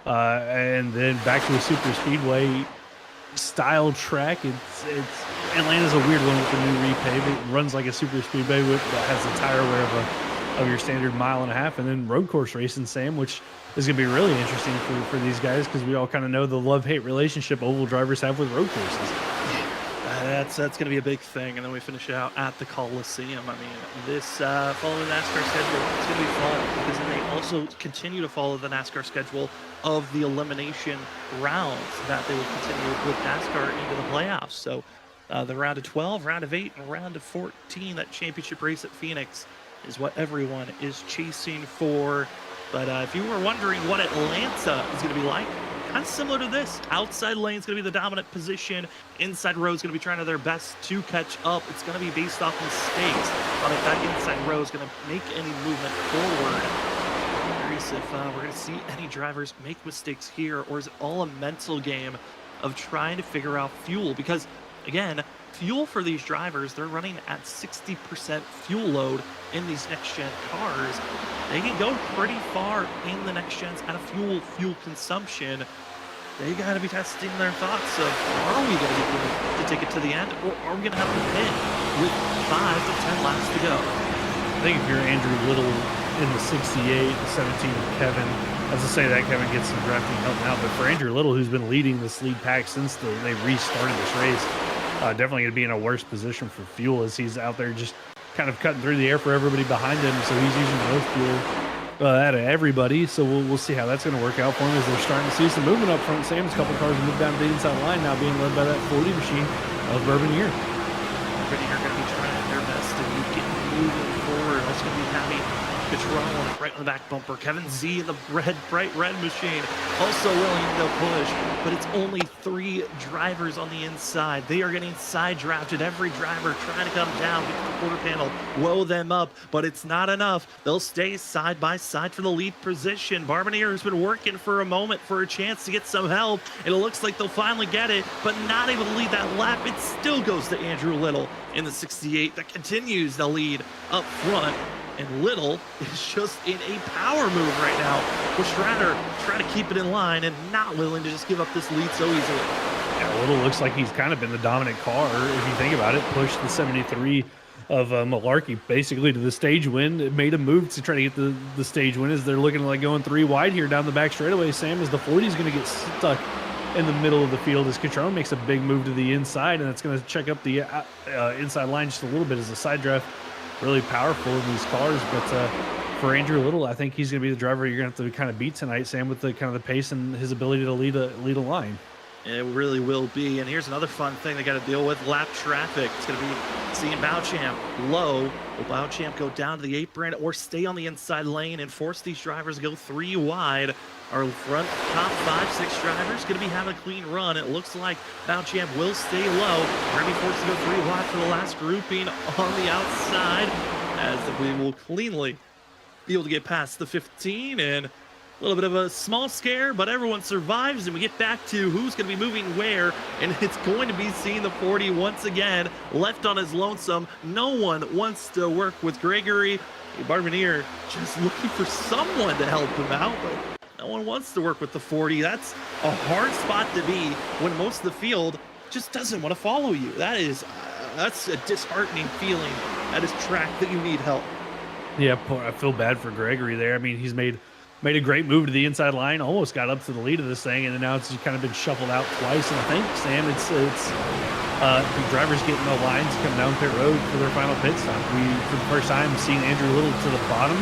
And then back to a super speedway style track. Atlanta's a weird one with the new repave. It runs like a super speedway that has the tire wear of your standard 1.5 miles. And then road course racing, Sam, which is going to be really interesting for these guys, because we all kind of know the love-hate relationship oval drivers have with road courses. That's going to be a big thing, and then we finish it out at the Coliseum. I mean, this following the NASCAR schedule, it's going to be fun because then they also continue to follow the NASCAR schedule of the elimination rounds that they will continue with NASCAR into the playoffs. So the round of 12, round of 8, and round of 14, that championship race at Phoenix is what everyone is chasing for. But if you were wondering what Atlanta is going to be like, kind of similar to this. Outside lane is going to be the dominant position. Inside row is going to be trying their best to catch up. It's going to be based off mistakes on if that inside row is going to make any movement forward. I'm curious if we're going to see any drivers make mistakes here, or is it all a mental game of trying to figure out fuel? Because, again, fuel for these drivers, they're running at 60% fuel load in these next-gen cars. They can go pretty far in the next gens at a fuel consumption. They got to be testing their thoughts of, are we going to get to take it to the end, or are we going to have to pit with 5 to 10 laps to go? I think if you're Andrew Little in the 68, the 17 with Kevin, as I say that, Kevin gets some drafting help now, but for Andrew Little, who's been leading this lead pack since they restarted this race, definitely going to be in a worse position for fuel as he's out there just kind of cutting through the air for everybody behind him. So he's using the most fuel out of everybody. So we'll see how that's going to work out for him as they're starting to see some movement up front. Sam's couple cars move down the inside line now, being led by that 40 machine of Bourbonier. Bourbonier going to be trying their best to get moving forward. Also going to be having Patron right on the back bumper. Kevin Z in the bright red machine also willing to push, but it's only 3 drivers on the inside. They are getting side drafted. Every driver trying to come down, get to the quarter panel, woe them up, but it's not enough. They'll stay side by side for the lead position. Barbonier has been working for a moment for a chance to get some help. It looks like they'll finally get it, but not able to lead that lap. It still goes to Andrew Little in the 68 that continues the lead up front. And Little is just in a power move right now. Stratter trying to keep it in line and not willing to just give up this lead so easily. Yeah, Little looks like he's kind of been the dominant car, if you think about it. Pushed the 73 of Malarkey basically to the stage win. It made a move to try to get the stage win as they're looking like going 3 wide here down the back straightaway. Sam, as the 40 is going to get stuck in the middle of the field as Catron makes a big move to the inside, and it's going to check up the inside line just a little bit as a side draft. Really powerful in these cars, but for Andrew Little, I think he's going to be the driver you're going to have to kind of beat tonight, Sam, with the kind of the pace and his ability to lead a line. It really will be. And here's another fun thing they got to deal with: lap traffic. It's going to be seeing Bowchamp low. Will Bowchamp go down to the apron or stay on the inside lane and force these drivers to go 3 wide? Our front top 5-6 drivers going to be having a clean run. It looks like Bowchamp will stay low. We're going to be forced to go 3 wide for the last grouping on the outside, as we will cleanly be able to get past the 15. And a little bit of a small scare, but everyone survives, and we get back to who's going to be moving where, and it's going to be seeing the 40 once again left on his lonesome. No one wants to work with Gregory. Barbonier just looking for someone to help him out, but no one wants to work with the 40. That's a hard spot to be when most of the field just doesn't want to follow you. That's a disheartening feeling at his track that you need help. Yeah, I feel bad for Gregory there. I mean, he's made a great move to the inside line, almost got up to the lead of this thing, and then now it's kind of been shuffled out twice. And I think, Sam, it's the drivers getting the lines come down pit road for their final pit stop. We, for the first time, seen Andrew Little to the bottom.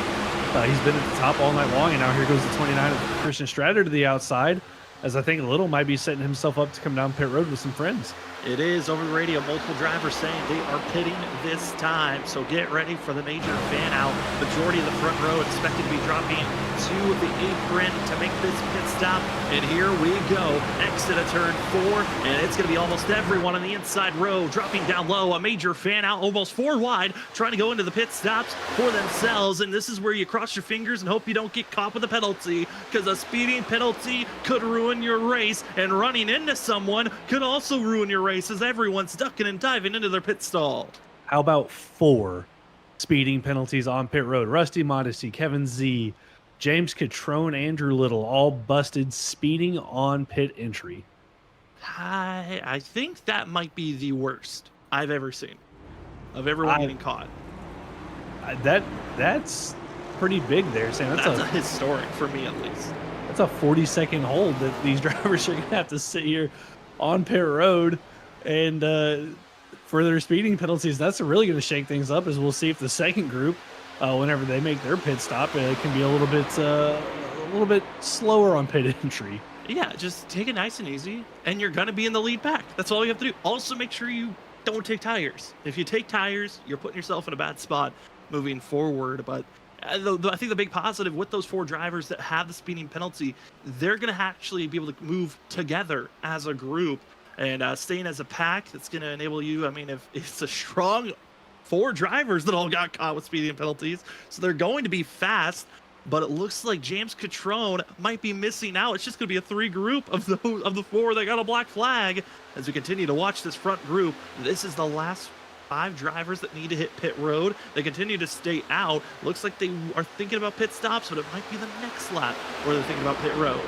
He's been at the top all night long, and now here goes the 29 of Christian Stratter to the outside, as I think Little might be setting himself up to come down pit road with some friends. It is over the radio, multiple drivers saying they are pitting this time, so get ready for the major fan out. Majority of the front row expected to be dropping to the apron to make this pit stop, and here we go. Exit of turn 4, and it's going to be almost everyone on the inside row dropping down low. A major fan out, almost 4 wide, trying to go into the pit stops for themselves, and this is where you cross your fingers and hope you don't get caught with a penalty, because a speeding penalty could ruin your race, and running into someone could also ruin your race as everyone's ducking and diving into their pit stall. How about 4 speeding penalties on pit road? Rusty Modesty, Kevin Z, James Catrone, Andrew Little, all busted speeding on pit entry. I think that might be the worst I've ever seen of everyone getting caught. That's pretty big there, Sam. That's a historic for me, at least. That's a 40-second hold that these drivers are going to have to sit here on pit road. And for their speeding penalties. That's really going to shake things up. As we'll see if the second group, whenever they make their pit stop, can be a little bit slower on pit entry. Yeah, just take it nice and easy, and you're gonna be in the lead pack. That's all you have to do. Also, make sure you don't take tires. If you take tires, you're putting yourself in a bad spot moving forward. But I think the big positive with those 4 drivers that have the speeding penalty, they're gonna actually be able to move together as a group and staying as a pack. That's gonna enable you. I mean, if it's a strong 4 drivers that all got caught with speeding penalties, so they're going to be fast. But it looks like James Catrone might be missing out. It's just going to be a 3 group of the 4 that got a black flag. As we continue to watch this front group, this is the last 5 drivers that need to hit pit road. They continue to stay out. Looks like they are thinking about pit stops, but it might be the next lap where they're thinking about pit road.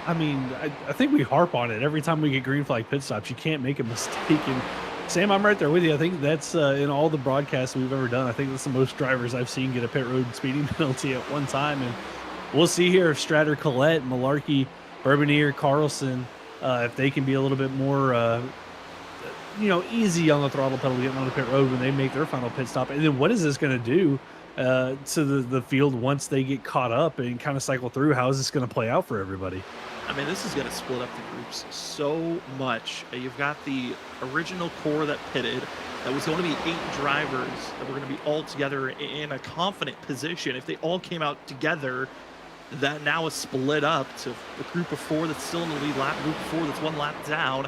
I mean, I think we harp on it every time we get green flag pit stops. You can't make a mistake. And Sam, I'm right there with you. I think that's in all the broadcasts we've ever done. I think that's the most drivers I've seen get a pit road speeding penalty at one time. And we'll see here if Stratter, Collette, Malarkey, Bourbonier, Carlson, if they can be a little bit more, easy on the throttle pedal getting on the pit road when they make their final pit stop. And then what is this going to do to the field once they get caught up and kind of cycle through? How is this going to play out for everybody? I mean, this is going to split up the groups so much. You've got the original core that pitted. That was going to be 8 drivers that were going to be all together in a confident position. If they all came out together, that now is split up to a group of 4 that's still in the lead lap, group of 4 that's 1 lap down,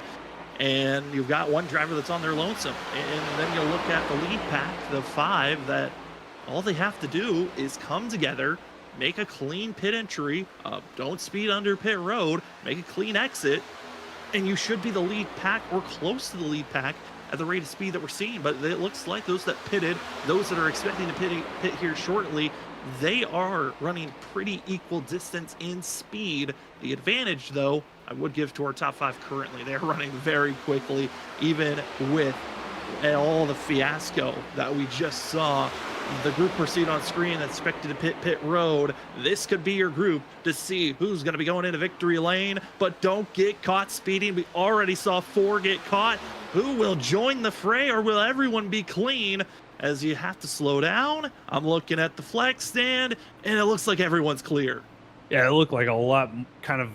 and you've got 1 driver that's on their lonesome. And then you'll look at the lead pack, the 5, that all they have to do is come together, make a clean pit entry, don't speed under pit road, make a clean exit, and you should be the lead pack or close to the lead pack at the rate of speed that we're seeing. But it looks like those that pitted, those that are expecting to pit here shortly, they are running pretty equal distance in speed. The advantage, though, I would give to our top 5 currently. They're running very quickly, even with all the fiasco that we just saw. The group proceed on screen that's expected to pit road. This could be your group to see who's going to be going into victory lane, but don't get caught speeding. We already saw 4 get caught. Who will join the fray, or will everyone be clean? As you have to slow down. I'm looking at the flex stand, and it looks like everyone's clear. Yeah, it looked like a lot kind of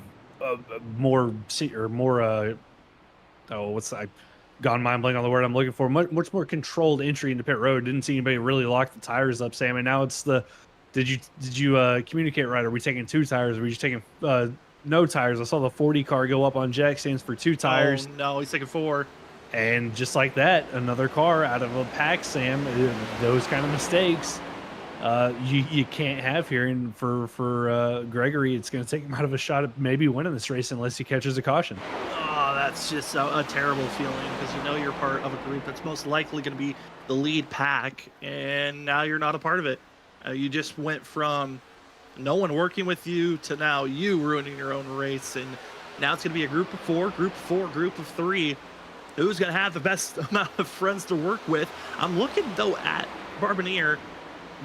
gone mind blank on the word I'm looking for. Much more controlled entry into pit road. Didn't see anybody really lock the tires up, Sam. And now it's did you communicate right? Are we taking 2 tires? Or are we just taking no tires? I saw the 40 car go up on Jack stands for 2 tires. Oh, no, he's taking 4. And just like that, another car out of a pack, Sam. Those kind of mistakes you can't have here. And for Gregory, it's going to take him out of a shot at maybe winning this race unless he catches a caution. Oh, that's just a terrible feeling, because you're part of a group that's most likely going to be the lead pack, and now you're not a part of it. You just went from no one working with you to now you ruining your own race, and now it's going to be a group of 4, group of 3. Who's going to have the best amount of friends to work with? I'm looking, though, at Bourbonier.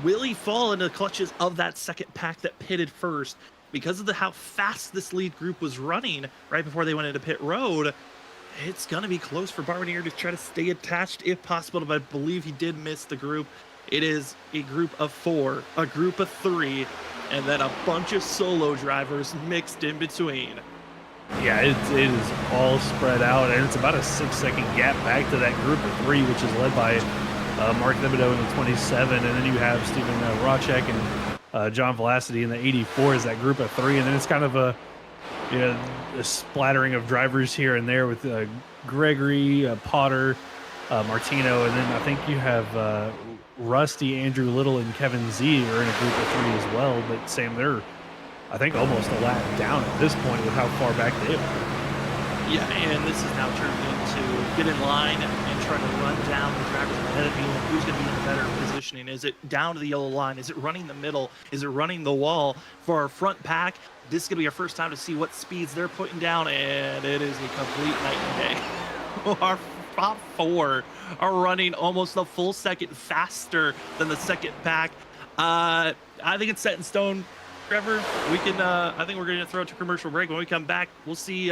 Will he fall into the clutches of that second pack that pitted first? Because of how fast this lead group was running right before they went into pit road, it's going to be close for Bourbonier to try to stay attached if possible, but I believe he did miss the group. It is a group of 4, a group of 3, and then a bunch of solo drivers mixed in between. Yeah, it is all spread out, and it's about a 6-second gap back to that group of 3, which is led by Mark Thibodeau in the 27, and then you have Stephen Rocek and John Velocity in the 84 is that group of 3, and then it's kind of a splattering of drivers here and there with Gregory, Potter, Martino, and then I think you have Rusty, Andrew Little, and Kevin Z are in a group of 3 as well. But Sam, they're I think almost a lap down at this point with how far back they are. Yeah, and this is now turned into get in line and try to run down the drivers ahead of you. Who's going to be in better positioning? Is it down to the yellow line? Is it running the middle? Is it running the wall? For our front pack, this is going to be our first time to see what speeds they're putting down, and it is a complete night and day. Our top 4 are running almost a full second faster than the second pack. I think it's set in stone Trevor, we can, I think we're going to throw it to commercial break. When we come back, we'll see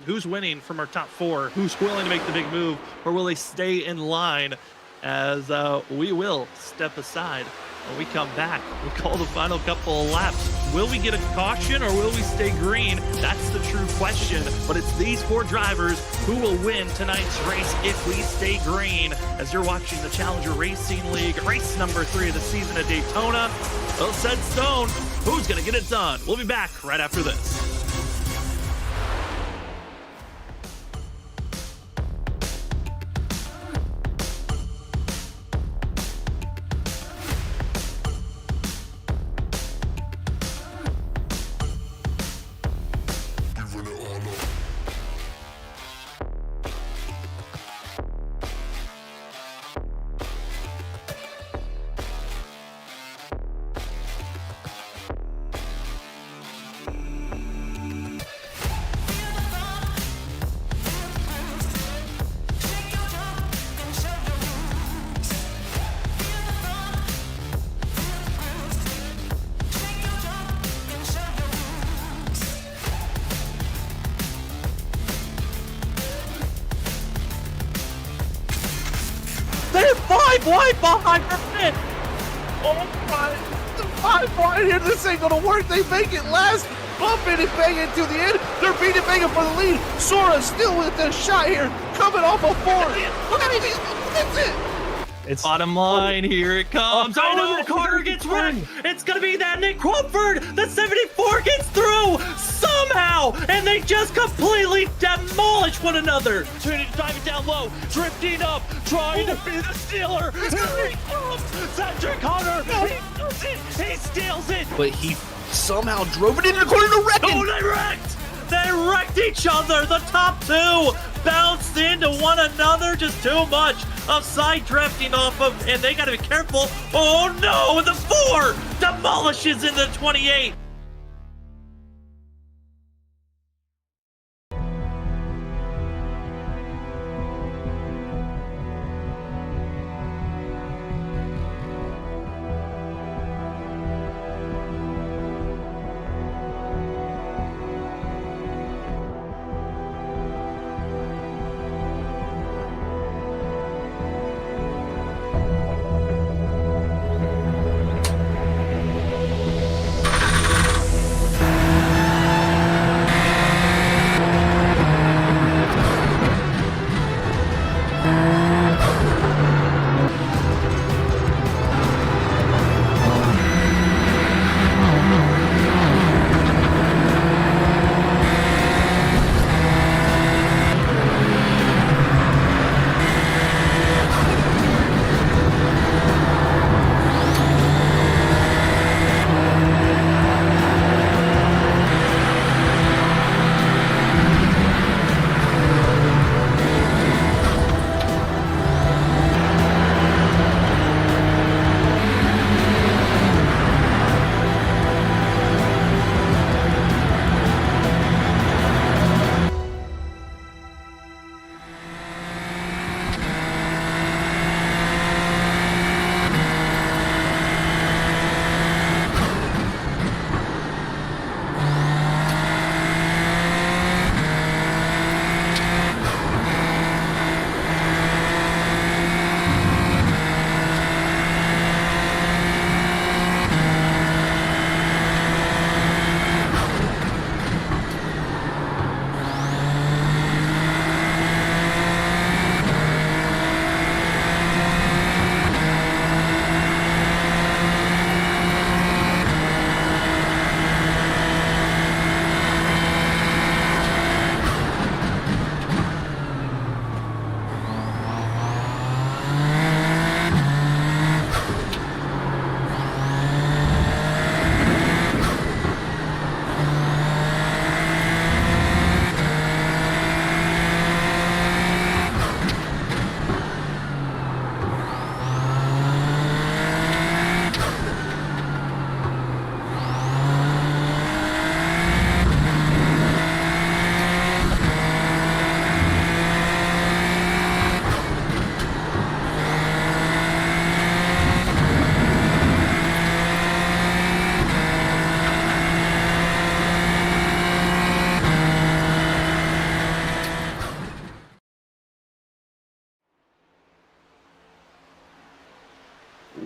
who's winning from our top 4, who's willing to make the big move, or will they stay in line as we will step aside. When we come back, we call the final couple of laps. Will we get a caution or will we stay green? That's the true question. But it's these 4 drivers who will win tonight's race if we stay green. As you're watching the Challenger Racing League, race number 3 of the season at Daytona. Well said, Stone. Who's going to get it done? We'll be back right after this. They're 5 wide behind the pit. Oh my, 5 wide here. This ain't gonna work. They make it last. Bumping and banging to the end. They're beating banging for the lead. Sora still with the shot here, coming off a 4. Look at it. That's it. It's Bottom line, here it comes. Oh, Oh no, Carter gets wrecked. It's going to be that Nick Crumford. The 74 gets through somehow, and they just completely demolish one another. Trinity driving down low, drifting up, trying to be the stealer. Here he comes. Cedric Hunter. He does it. He steals it. But he somehow drove it into the corner to wreck Oh, him. they wrecked! They wrecked each other! The top 2 bounced into one another. Just too much of side drifting off of, and they gotta be careful. Oh no! And the 4 demolishes into 28.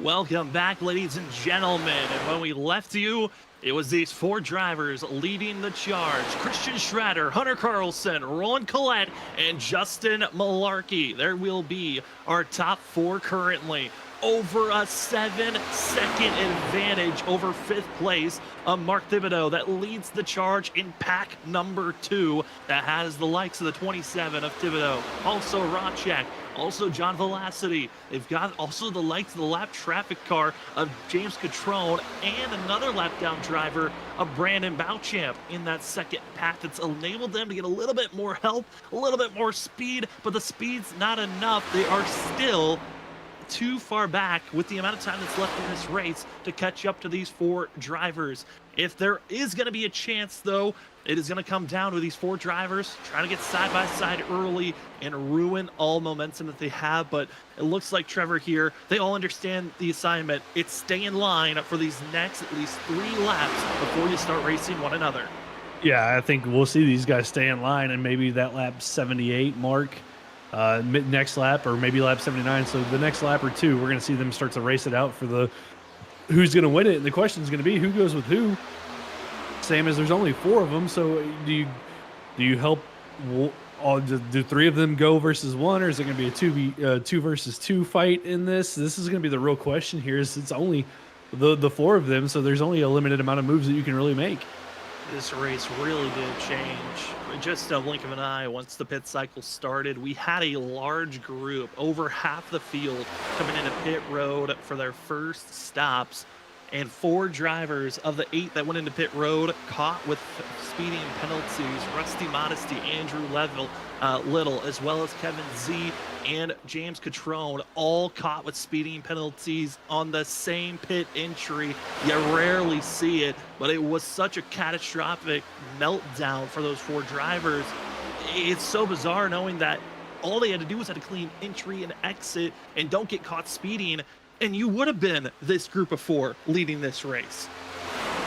Welcome back, ladies and gentlemen. And when we left you, it was these four drivers leading the charge. Christian Schrader, Hunter Carlson, Roland Collette, and Justin Malarkey. There will be our top four currently. Over a 7-second advantage over fifth place of Mark Thibodeau that leads the charge in pack number 2 that has the likes of the 27 of Thibodeau, also Ronchek, also John Velocity. They've got also the likes of the lap traffic car of James Catrone and another lap down driver of Brandon Bouchamp in that second pack that's enabled them to get a little bit more help, a little bit more speed, but the speed's not enough. They are still too far back with the amount of time that's left in this race to catch up to these four drivers. If there is going to be a chance, though, it is going to come down to these four drivers trying to get side by side early and ruin all momentum that they have. But it looks like Trevor here, they all understand the assignment. It's stay in line for these next at least 3 laps before you start racing one another. Yeah, I think we'll see these guys stay in line, and maybe that lap 78 mark, next lap, or maybe lap 79. So the next lap or 2, we're going to see them start to race it out for the who's going to win it. And the question is going to be who goes with who. Same as there's only 4 of them. So do you help do 3 of them go versus 1, or is it going to be a 2 versus 2 fight in this? This is going to be the real question here. Is it's only the 4 of them, so there's only a limited amount of moves that you can really make. This race really did change in just a blink of an eye. Once the pit cycle started, we had a large group, over half the field, coming into pit road for their first stops, and 4 drivers of the 8 that went into pit road caught with speeding penalties. Rusty Modesty, Andrew Little, as well as Kevin Z and James Catrone, all caught with speeding penalties on the same pit entry. You rarely see it, but it was such a catastrophic meltdown for those 4 drivers. It's so bizarre knowing that all they had to do was had a clean entry and exit and don't get caught speeding, and you would have been this group of 4 leading this race.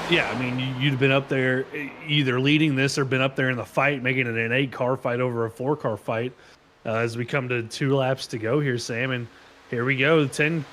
Yeah, I mean, you'd have been up there either leading this or been up there in the fight, making it an 8-car fight over a 4-car fight. As we come to 2 laps to go here, Sam, and here we go. The 10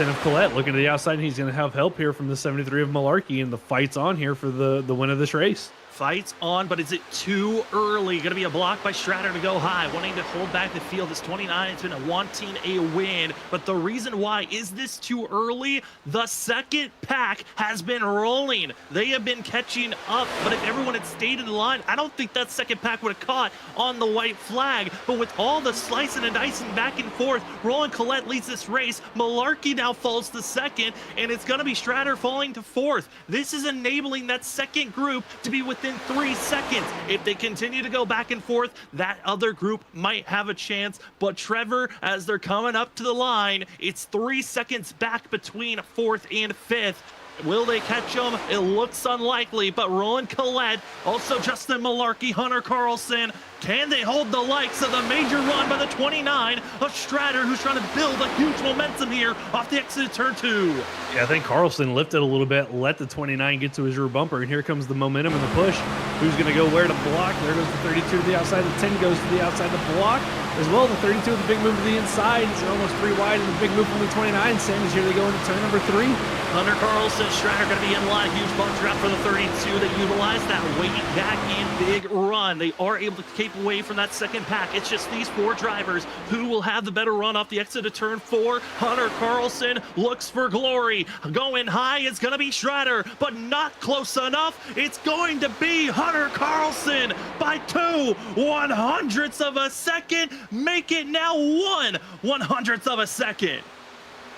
of Collette looking to the outside, and he's going to have help here from the 73 of Malarkey, and the fight's on here for the win of this race. Fight's on, but is it too early? Going to be a block by Stratter to go high, wanting to hold back the field. This 29 has been wanting a win, but the reason why is this too early? The second pack has been rolling. They have been catching up, but if everyone had stayed in the line, I don't think that second pack would have caught on the white flag. But with all the slicing and dicing back and forth, Roland Collette leads this race. Malarkey now falls to second, and it's going to be Stratter falling to 4th. This is enabling that second group to be within 3 seconds. If they continue to go back and forth, that other group might have a chance. But Trevor, as they're coming up to the line, it's 3 seconds back between 4th and 5th. Will they catch him? It looks unlikely, but Roland Collette, also Justin Malarkey, Hunter Carlson, can they hold the likes of the major run by the 29 of Stratter, who's trying to build a huge momentum here off the exit of turn 2? Yeah, I think Carlson lifted a little bit, let the 29 get to his rear bumper, and here comes the momentum and the push. Who's going to go where to block? There goes the 32 to the outside. The 10 goes to the outside to block. As well, the 32 with the big move to the inside. They're almost 3 wide, and the big move from the 29. Sam is here. They go into turn number 3. Hunter Carlson, Stratter going to be in line. Huge bump drop for the 32. They utilize that weight back in big run. They are able to keep away from that second pack. It's just these 4 drivers who will have the better run off the exit of turn 4. Hunter Carlson looks for glory. Going high is going to be Stratter, but not close enough. It's going to be Hunter Carlson by 2/100ths of a second. Make it now 1/100th of a second.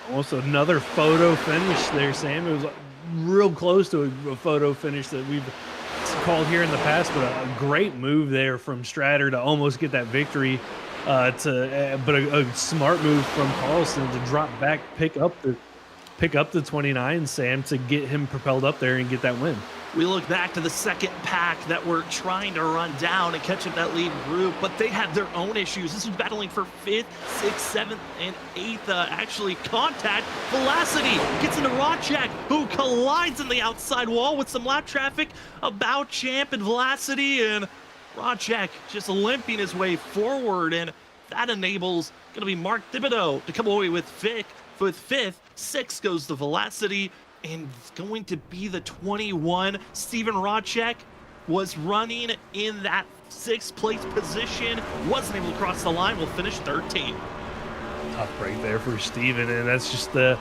Almost another photo finish there, Sam. It was real close to a photo finish that we've called here in the past, but a great move there from Stratter to almost get that victory. But a smart move from Carlson to drop back, pick up the 29, Sam, to get him propelled up there and get that win. We look back to the second pack that were trying to run down and catch up that lead group, but they had their own issues. This was battling for 5th, 6th, 7th, and 8th. Actually, contact. Velocity gets into Ronchek, who collides in the outside wall with some lap traffic about Champ and Velocity, and Ronchek just limping his way forward, and that enables going to be Mark Thibodeau to come away with With fifth, sixth goes the Velocity, and it's going to be the 21. Steven Rodchek was running in that sixth place position, wasn't able to cross the line, will finish 13th. Tough break there for Steven, and that's just the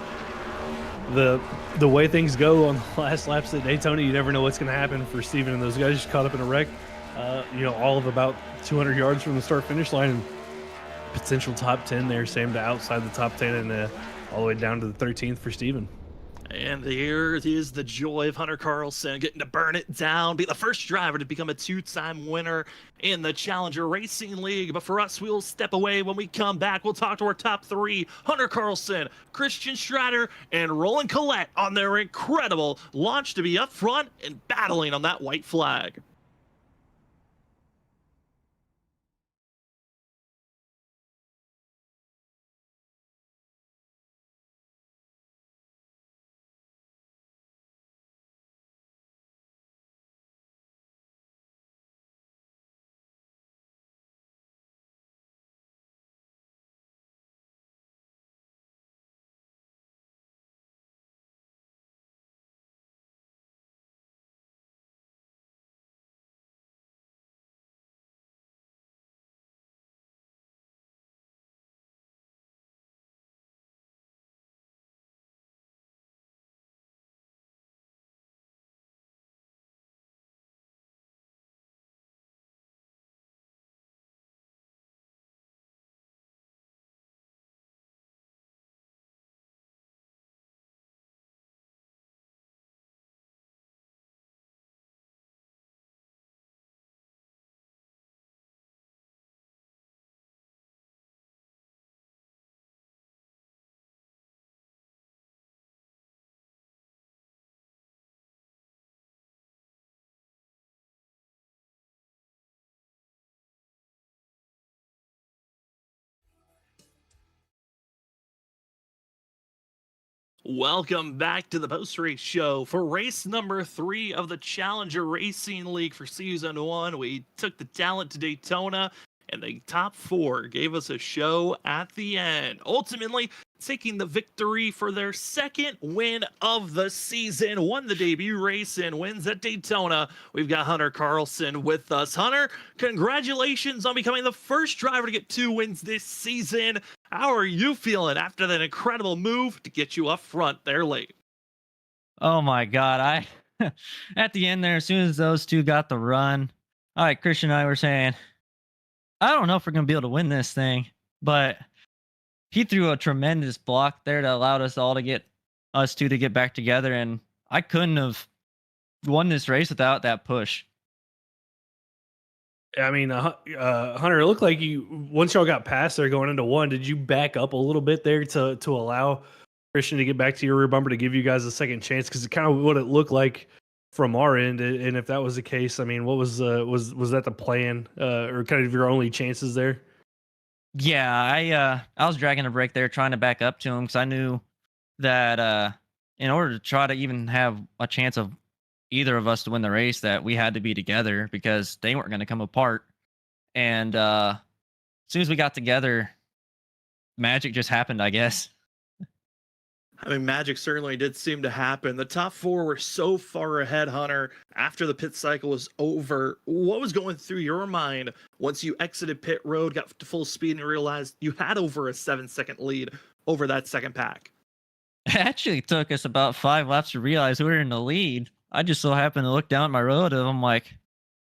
way things go on the last laps at Daytona. You never know what's going to happen for Steven and those guys. Just caught up in a wreck, all of about 200 yards from the start finish line, and potential top 10 there, same to outside the top 10, and all the way down to the 13th for Steven. And here is the joy of Hunter Carlson getting to burn it down, be the first driver to become a two-time winner in the Challenger Racing League. But for us, we'll step away. When we come back, we'll talk to our top three, Hunter Carlson, Christian Strader, and Roland Collette on their incredible launch to be up front and battling on that white flag. Welcome back to the post-race show for race number 3 of the Challenger Racing League for Season 1. We took the talent to Daytona, and the top 4 gave us a show at the end. Ultimately, taking the victory for their second win of the season, won the debut race and wins at Daytona. We've got Hunter Carlson with us. Hunter, congratulations on becoming the first driver to get 2 wins this season. How are you feeling after that incredible move to get you up front there late? Oh my God. At the end there, as soon as those two got the run, all right, Christian and I were saying, I don't know if we're going to be able to win this thing, but he threw a tremendous block there that allowed us two to get back together. And I couldn't have won this race without that push. I mean, Hunter, it looked like once y'all got past there going into one, did you back up a little bit there to allow Christian to get back to your rear bumper to give you guys a second chance? Because it's kind of what it looked like from our end. And if that was the case, I mean, what was that the plan or kind of your only chances there? Yeah, I was dragging a brake there trying to back up to him because I knew that in order to try to even have a chance of either of us to win the race, that we had to be together because they weren't going to come apart. And as soon as we got together, magic just happened, I guess. I mean, magic certainly did seem to happen. The top 4 were so far ahead, Hunter, after the pit cycle was over. What was going through your mind once you exited pit road, got to full speed, and realized you had over a 7-second lead over that second pack? It actually took us about 5 laps to realize we were in the lead. I just so happened to look down at my relative. I'm like,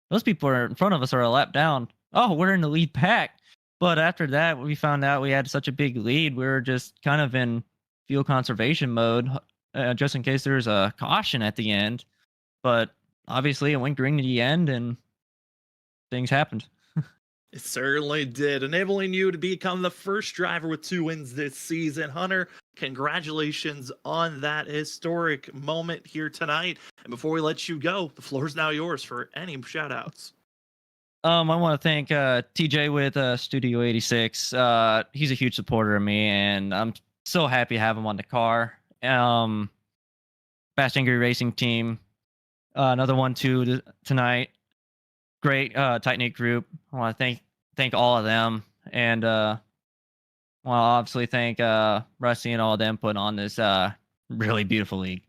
those people are in front of us are a lap down. Oh, we're in the lead pack. But after that, we found out we had such a big lead. We were just kind of in fuel conservation mode, just in case there's a caution at the end. But obviously, it went green to the end, and things happened. It certainly did, enabling you to become the first driver with 2 wins this season. Hunter, congratulations on that historic moment here tonight. And before we let you go, the floor is now yours for any shout-outs. I want to thank TJ with Studio 86. He's a huge supporter of me, and I'm so happy to have him on the car. Fast Angry Racing Team, another one too tonight. Great tight knit group. I want to thank all of them, and Well, I obviously thank Rusty and all of them put on this really beautiful league.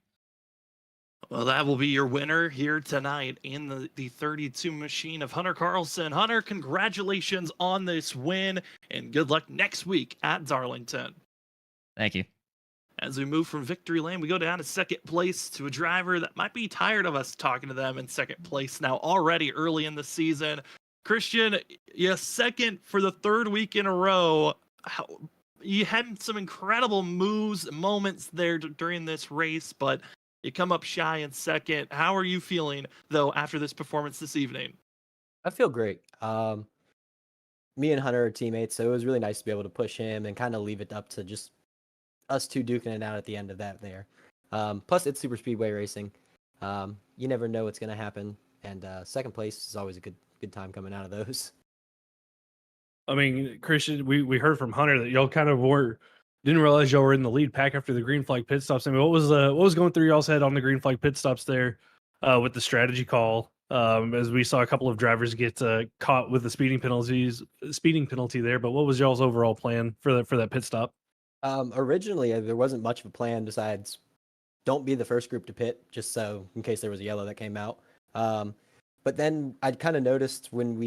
Well, that will be your winner here tonight in the 32 machine of Hunter Carlson. Hunter, congratulations on this win, and good luck next week at Darlington. Thank you. As we move from victory lane, we go down to second place to a driver that might be tired of us talking to them in second place now already early in the season. Christian, yeah, second for the third week in a row. You had some incredible moves, moments there during this race, but you come up shy in second. How are you feeling, though, after this performance this evening? I feel great. Me and Hunter are teammates, so it was really nice to be able to push him and kind of leave it up to just us two duking it out at the end of that there. Plus, it's super speedway racing. You never know what's gonna happen, and second place is always a good time coming out of those. I mean, Christian, we heard from Hunter that y'all kind of didn't realize y'all were in the lead pack after the green flag pit stops. I mean, what was going through y'all's head on the green flag pit stops there with the strategy call? As we saw a couple of drivers get caught with the speeding penalty there. But what was y'all's overall plan for that pit stop? Originally, there wasn't much of a plan besides don't be the first group to pit, just so in case there was a yellow that came out. But then I'd kind of noticed when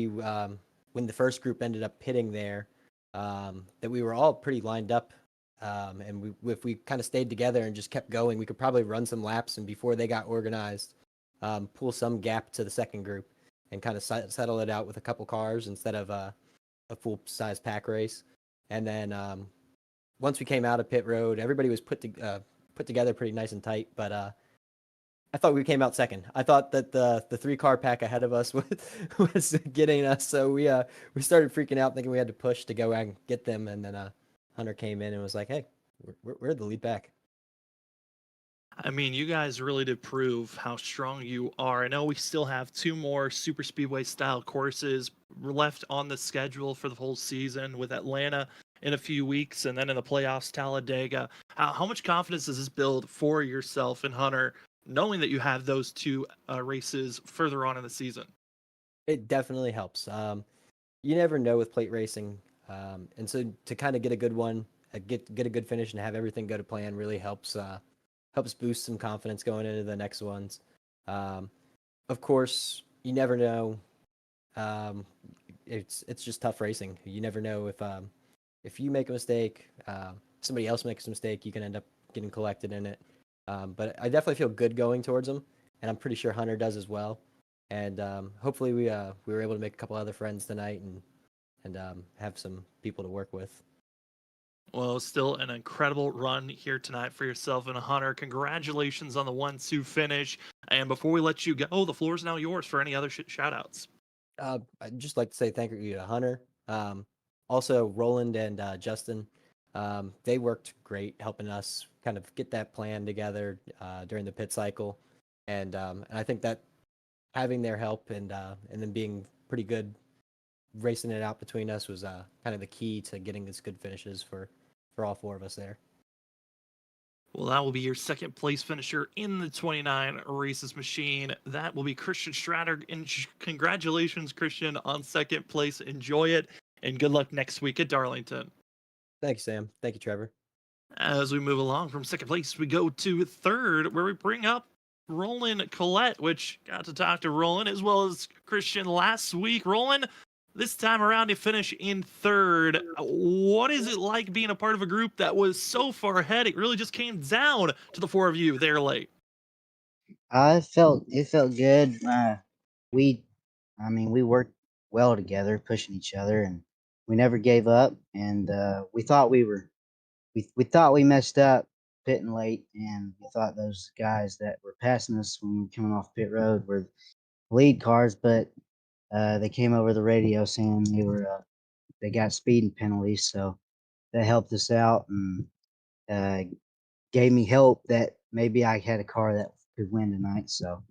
when the first group ended up pitting there, that we were all pretty lined up. And if we kind of stayed together and just kept going, we could probably run some laps and before they got organized, pull some gap to the second group and kind of settle it out with a couple cars instead of a full size pack race. And then once we came out of pit road, everybody was put together pretty nice and tight. But I thought we came out second. I thought that the 3-car pack ahead of us was getting us, so we started freaking out, thinking we had to push to go and get them. And then Hunter came in and was like, "Hey, we're the lead pack." I mean, you guys really did prove how strong you are. I know we still have 2 more super speedway style courses left on the schedule for the whole season, with Atlanta in a few weeks and then in the playoffs, Talladega. How much confidence does this build for yourself and Hunter, knowing that you have those 2 races further on in the season? It definitely helps. You never know with plate racing, and so to kind of get a good one, get a good finish, and have everything go to plan really helps. Helps boost some confidence going into the next ones. Of course, you never know. It's just tough racing. You never know if you make a mistake, somebody else makes a mistake, you can end up getting collected in it. But I definitely feel good going towards them, and I'm pretty sure Hunter does as well. And hopefully we were able to make a couple other friends tonight and have some people to work with. Well, still an incredible run here tonight for yourself and Hunter. Congratulations on the 1-2 finish. And before we let you go, the floor is now yours for any other shout outs. I'd just like to say thank you to Hunter. Also, Roland and Justin. They worked great helping us kind of get that plan together during the pit cycle. And I think that having their help and then being pretty good racing it out between us was kind of the key to getting these good finishes for all 4 of us there. Well, that will be your second place finisher in the 29 races machine. That will be Christian Stratter. And congratulations, Christian, on second place. Enjoy it. And good luck next week at Darlington. Thank you, Sam. Thank you, Trevor. As we move along from second place, we go to third, where we bring up Roland Collette, which got to talk to Roland as well as Christian last week. Roland, this time around, you finish in third. What is it like being a part of a group that was so far ahead? It really just came down to the 4 of you there late. It felt good. We, I mean, we worked well together, pushing each other, and we never gave up. And we thought we messed up pitting late, and we thought those guys that were passing us when we were coming off pit road were lead cars, but they came over the radio saying they got speeding penalties, so that helped us out and gave me hope that maybe I had a car that could win tonight. So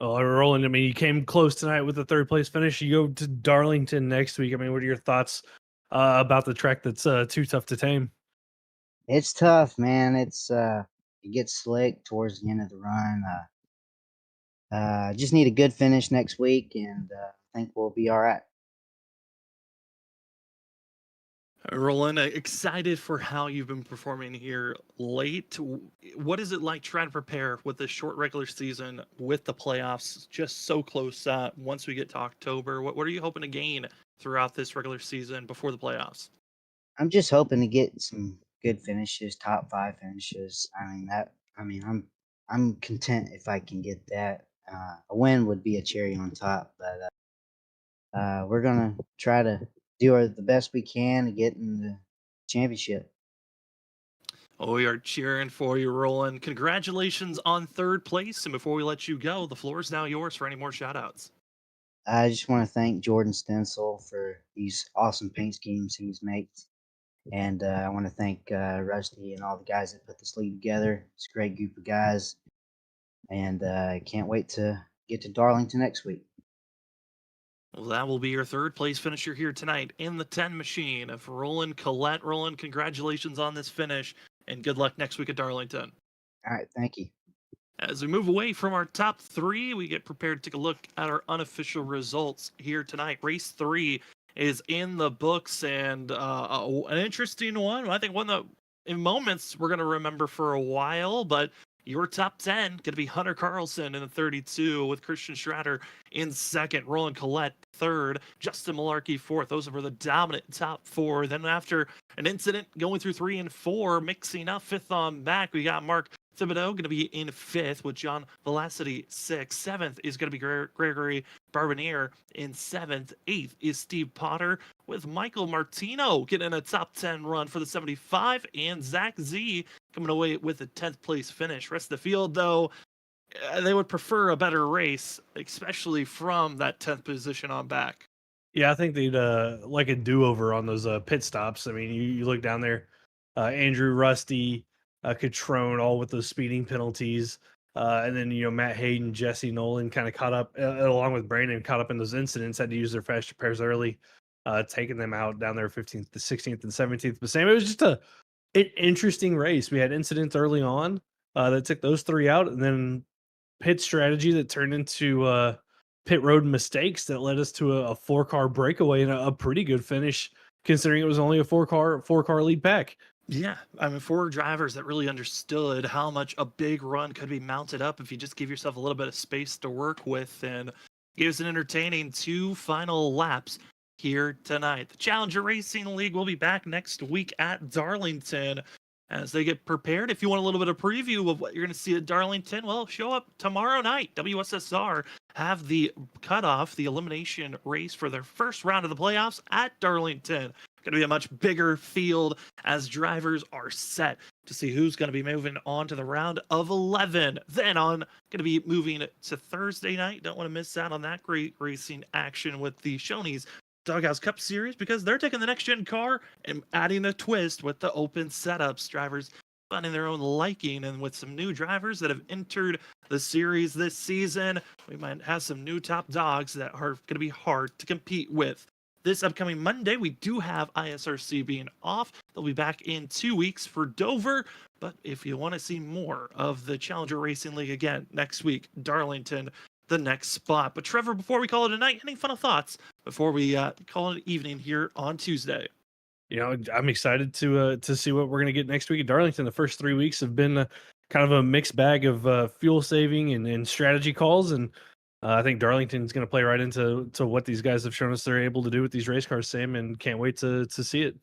Oh, Roland, I mean, you came close tonight with the third place finish. You go to Darlington next week. I mean, what are your thoughts about the track that's too tough to tame? it's tough, man. It gets slick towards the end of the run. Just need a good finish next week, and I think we'll be all right. Roland, excited for how you've been performing here late. What is it like trying to prepare with this short regular season with the playoffs just so close once we get to October? What are you hoping to gain throughout this regular season before the playoffs? I'm just hoping to get some good finishes, top 5 finishes. I'm content if I can get that. A win would be a cherry on top, but we're gonna try to do the best we can to get in the championship. Oh, we are cheering for you, Roland. Congratulations on third place. And before we let you go, the floor is now yours for any more shout outs. I just want to thank Jordan Stencil for these awesome paint schemes he's made. And I want to thank Rusty and all the guys that put this league together. It's a great group of guys. And I can't wait to get to Darlington next week. Well, that will be your third place finisher here tonight in the 10 machine of Roland Collette. Roland, congratulations on this finish and good luck next week at Darlington. All right. Thank you. As we move away from our top three, we get prepared to take a look at our unofficial results here tonight. Race 3 is in the books, and an interesting one. I think one that in moments we're going to remember for a while, but your top 10 going to be Hunter Carlson in the 32 with Christian Schrader in second, Roland Collette third, Justin Malarkey fourth. Those were the dominant top 4. Then after an incident going through 3 and 4, mixing up fifth on back, we got Mark Thibodeau going to be in fifth with John Velocity sixth. Seventh is going to be Gregory Barbier in seventh. Eighth is Steve Potter with Michael Martino getting a top 10 run for the 75, and Zach Z coming away with a 10th place finish. Rest of the field, though, they would prefer a better race, especially from that 10th position on back. Yeah, I think they'd like a do-over on those pit stops. I mean, you look down there, Andrew, Rusty, Catrone, all with those speeding penalties. And then, Matt Hayden, Jesse Nolan kind of caught up, along with Brandon, caught up in those incidents, had to use their fast repairs early, taking them out down there 15th, the 16th, and 17th. But Sam, it was just an interesting race. We had incidents early on that took those 3 out, and then pit strategy that turned into pit road mistakes that led us to a 4-car breakaway and a pretty good finish, considering it was only a four-car lead pack. Yeah, I mean, 4 drivers that really understood how much a big run could be mounted up if you just give yourself a little bit of space to work with, and gave us an entertaining 2 final laps here tonight. The Challenger Racing League will be back next week at Darlington as they get prepared. If you want a little bit of preview of what you're going to see at Darlington, well, show up tomorrow night. WSSR have the cutoff, the elimination race for their first round of the playoffs at Darlington. Going to be a much bigger field as drivers are set to see who's going to be moving on to the round of 11. Then on going to be moving to Thursday night. Don't want to miss out on that great racing action with the Shoney's Doghouse Cup Series, because they're taking the next gen car and adding a twist with the open setups. Drivers finding their own liking, and with some new drivers that have entered the series this season, we might have some new top dogs that are going to be hard to compete with. This upcoming Monday, we do have ISRC being off. They'll be back in 2 weeks for Dover. But if you want to see more of the Challenger Racing League again next week, Darlington, the next spot. But Trevor, before we call it a night, any final thoughts before we call it an evening here on Tuesday? I'm excited to see what we're going to get next week at Darlington. The first 3 weeks have been kind of a mixed bag of fuel saving and strategy calls, and I think Darlington's going to play right into what these guys have shown us they're able to do with these race cars, Sam, and can't wait to see it.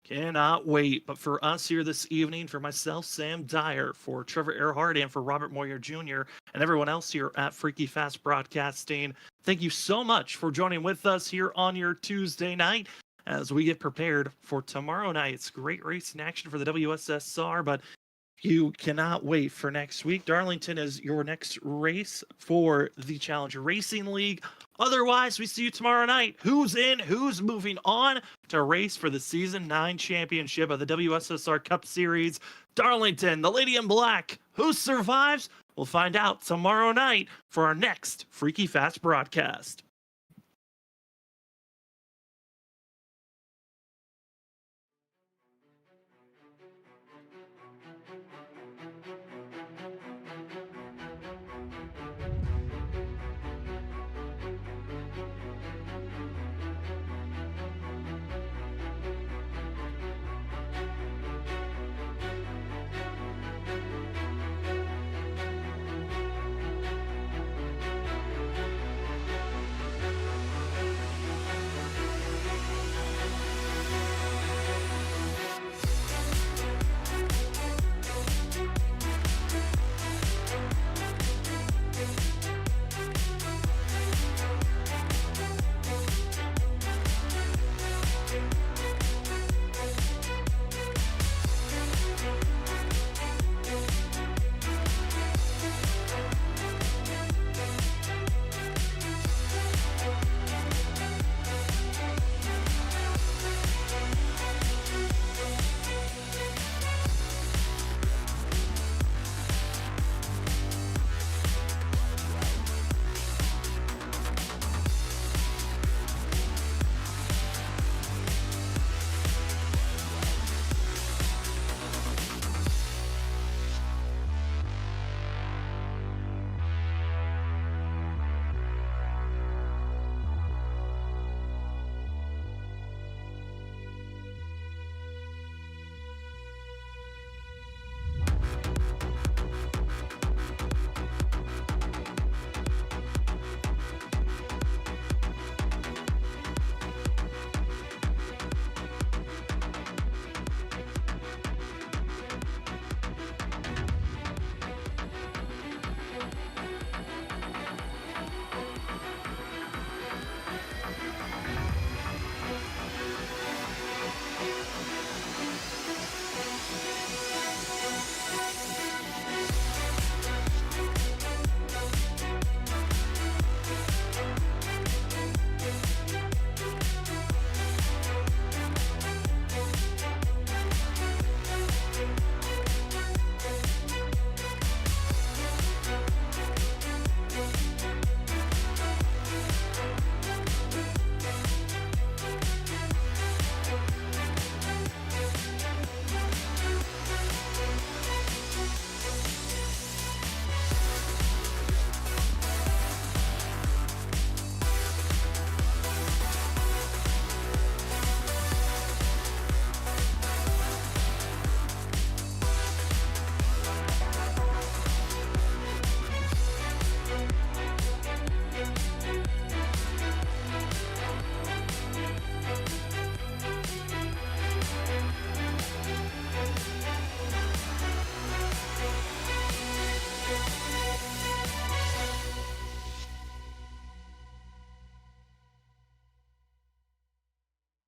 Cannot wait. But for us here this evening, for myself, Sam Dyer, for Trevor Earhart, and for Robert Moyer Jr., and everyone else here at Freaky Fast Broadcasting, thank you so much for joining with us here on your Tuesday night as we get prepared for tomorrow night's great racing action for the WSSR. But you cannot wait for next week. Darlington is your next race for the Challenger Racing League. Otherwise, we see you tomorrow night. Who's in? Who's moving on to race for the Season 9 championship of the WSSR Cup Series? Darlington, the Lady in Black. Who survives? We'll find out tomorrow night for our next Freaky Fast broadcast.